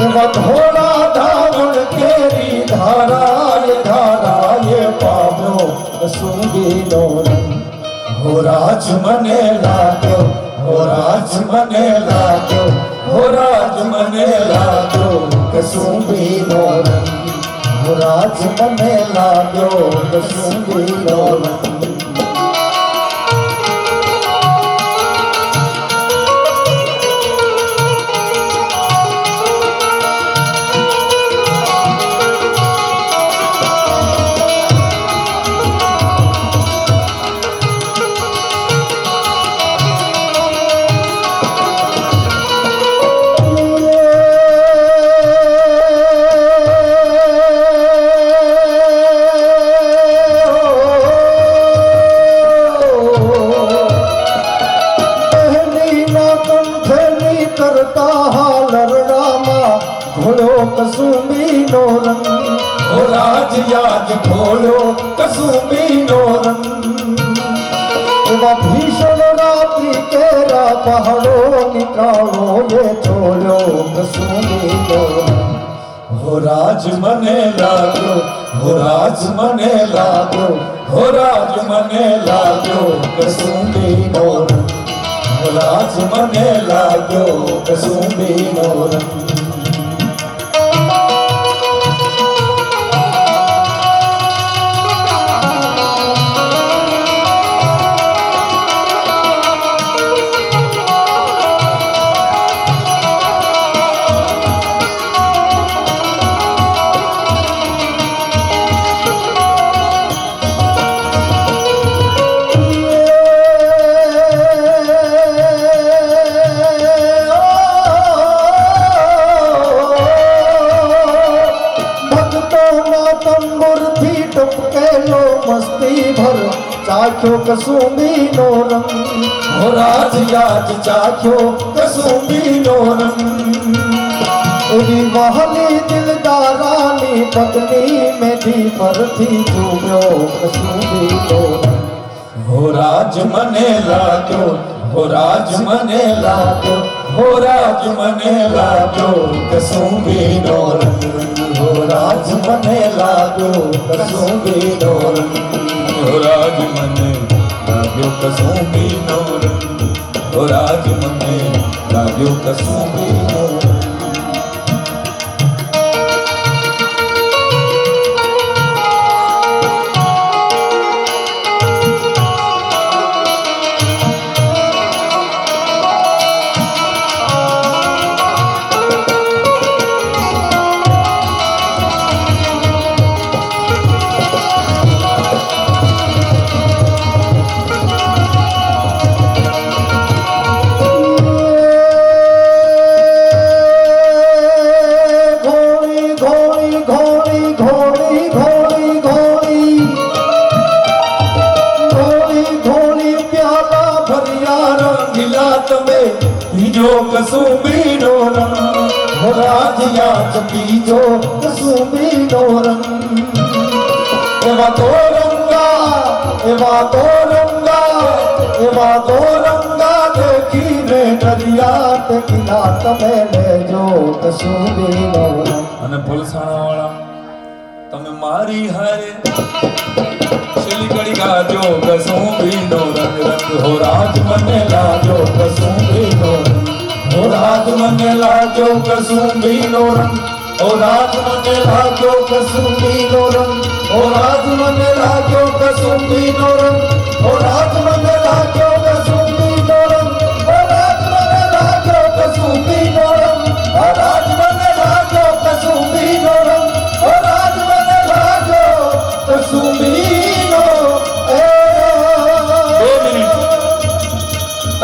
એવા ઘોડા ધાવણ કેરી ધારાએ પામ્યો કસુંબીનો રંગ, હો રાજ મને લાગ્યો, હો રાજ મને લાગ્યો, હો રાજ મને લાગ્યો કસુંબીનો રંગ, હો રાજ મને લાગ્યો કસુંબીનો રંગ. કસુંબીનો રંગ, હો રાજ યાદ ખોલ્યો કસુંબીનો રંગ, એવા ભીષણ રાત્રિ કેરા પહાડો નિકાળો એ ચોલ્યો કસુંબીનો રંગ, હો રાજ મને લાગ્યો, હો રાજ મને લાગ્યો, હો રાજ મને લાગ્યો કસુંબીનો રંગ, હો રાજ મને લાગ્યો કસુંબીનો રંગ. મસ્તી ભર ચાખ્યો કસુંબીનો રંગ, હો રાજ યાદ ચાખ્યો કસુંબીનો રંગ, એવી વહાલી દિલદારાની પત્ની મેથી પરથી ચૂમ્યો કસુંબીનો રંગ, હો રાજ મને લાગ્યો, હો રાજ મને લાગ્યો, હો રાજ મને લાગ્યો કસુંબીનો રંગ, હો રાજ મને લાગ્યો કસુંબીનો રંગ, હો રાજ મને લાગ્યો કસુંબીનો રંગ, હો રાજ મને લાગ્યો કસુંબીનો રંગ. કસુંબીનો રંગ, હો રાજ યાદ પીજો કસુંબીનો રંગ, એવા તો રંગા, એવા તો રંગા, એવા તો રંગા દેખીને દરિયા તે કિના તમે લેજો કસુંબીનો રંગ. અને પલસાણા વાળા તમે મારી હારે છેલ્લી ઘડી ગાજો કસુંબીનો રંગ, રંગ હો રાજ મને લાજો કસુંબીનો રંગ, હો રાજ મને લાજો કસુંબીનો રંગ, હો રાજ મને લાજો કસુંબીનો રંગ, હો રાજ મને લાજો કસુંબીનો રંગ, હો રાજ મને લાજો કસુંબીનો રંગ, હો રાજ મને લાજો કસુંબીનો રંગ, હો રાજ મને લાજો કસુંબીનો રંગ, હો રાજ મને લાજો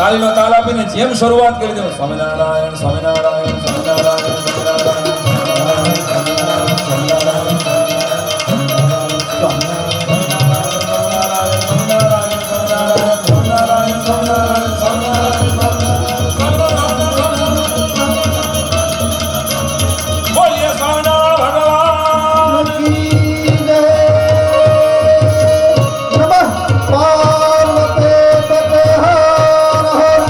તાલીનો તાલ આપીને જેમ શરૂઆત કરી દઉં સ્વામિનારાયણ સ્વામિનારાયણ સ્વામિનારાયણ બોલીએ સ્વામિનારાયણ ભગવાન નમઃ પાર્વતી પતે હર હર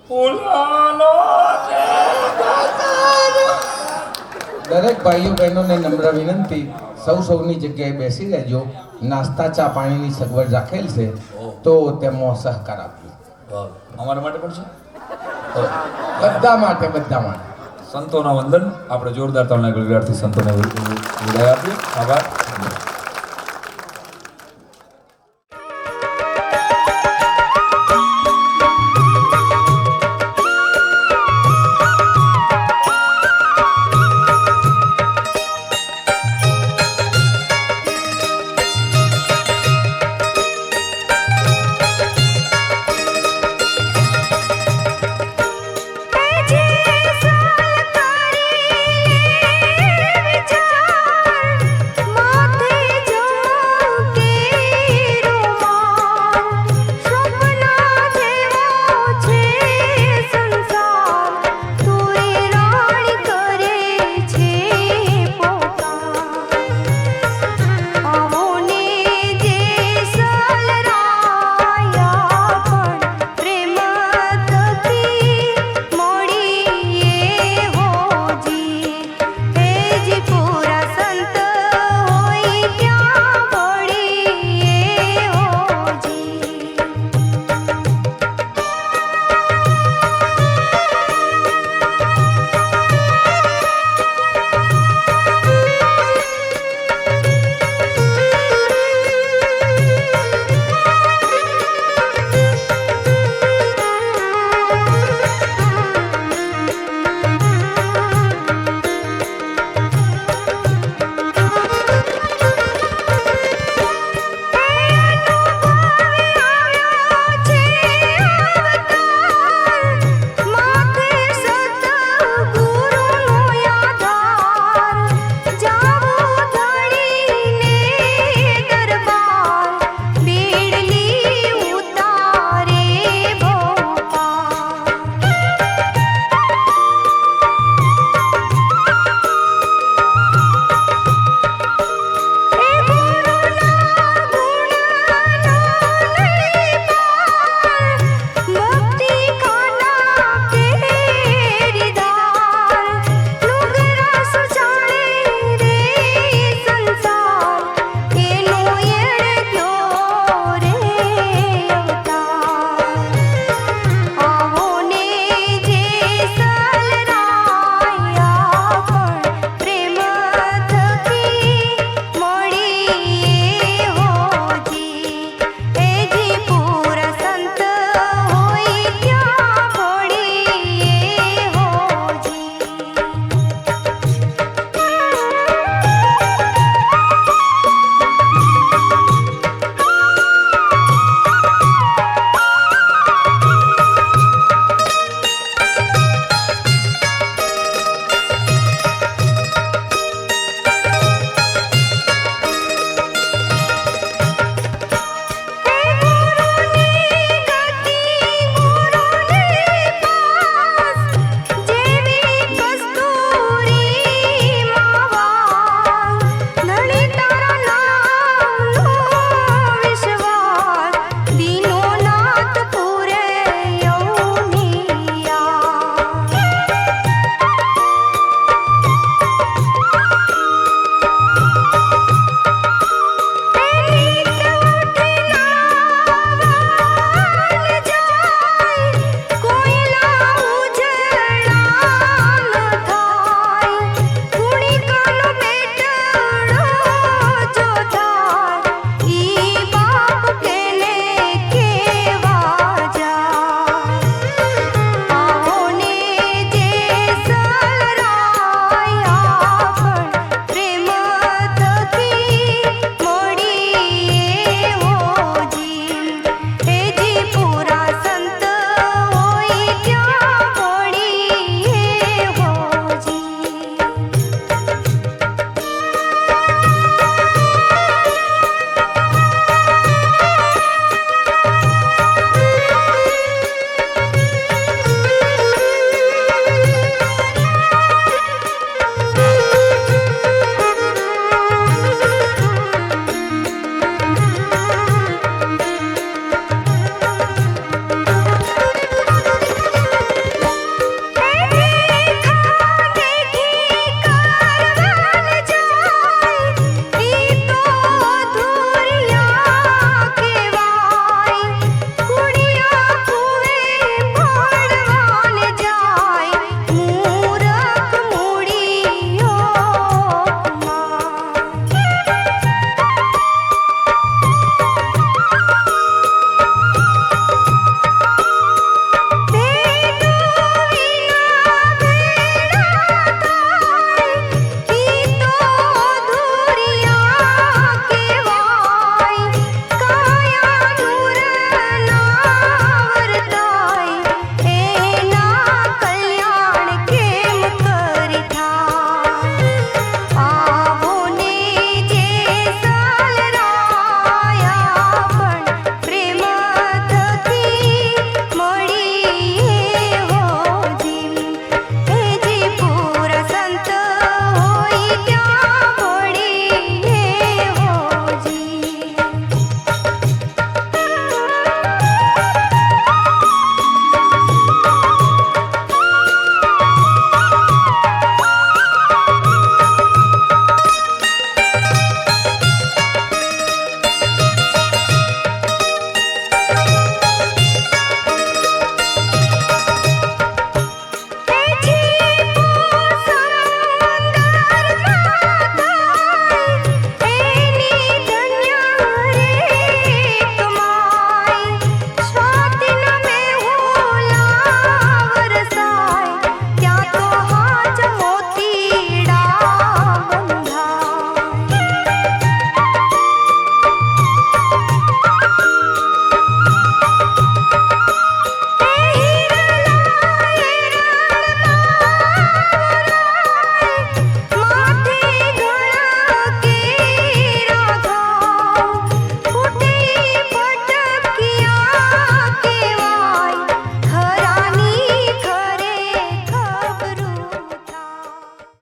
ફૂલાનો દરેક ભાઈઓ બહેનોને નમ્ર વિનંતી સૌની જગ્યાએ બેસી રહેજો નાસ્તા ચા પાણીની સગવડ રાખેલ છે તો તેમાં સહકાર આપજો અમારા માટે પણ છે બધા માટે સંતોના વંદન આપણે જોરદાર તાળના ગળગળાટથી સંતોને વિદાય આપીએ આભાર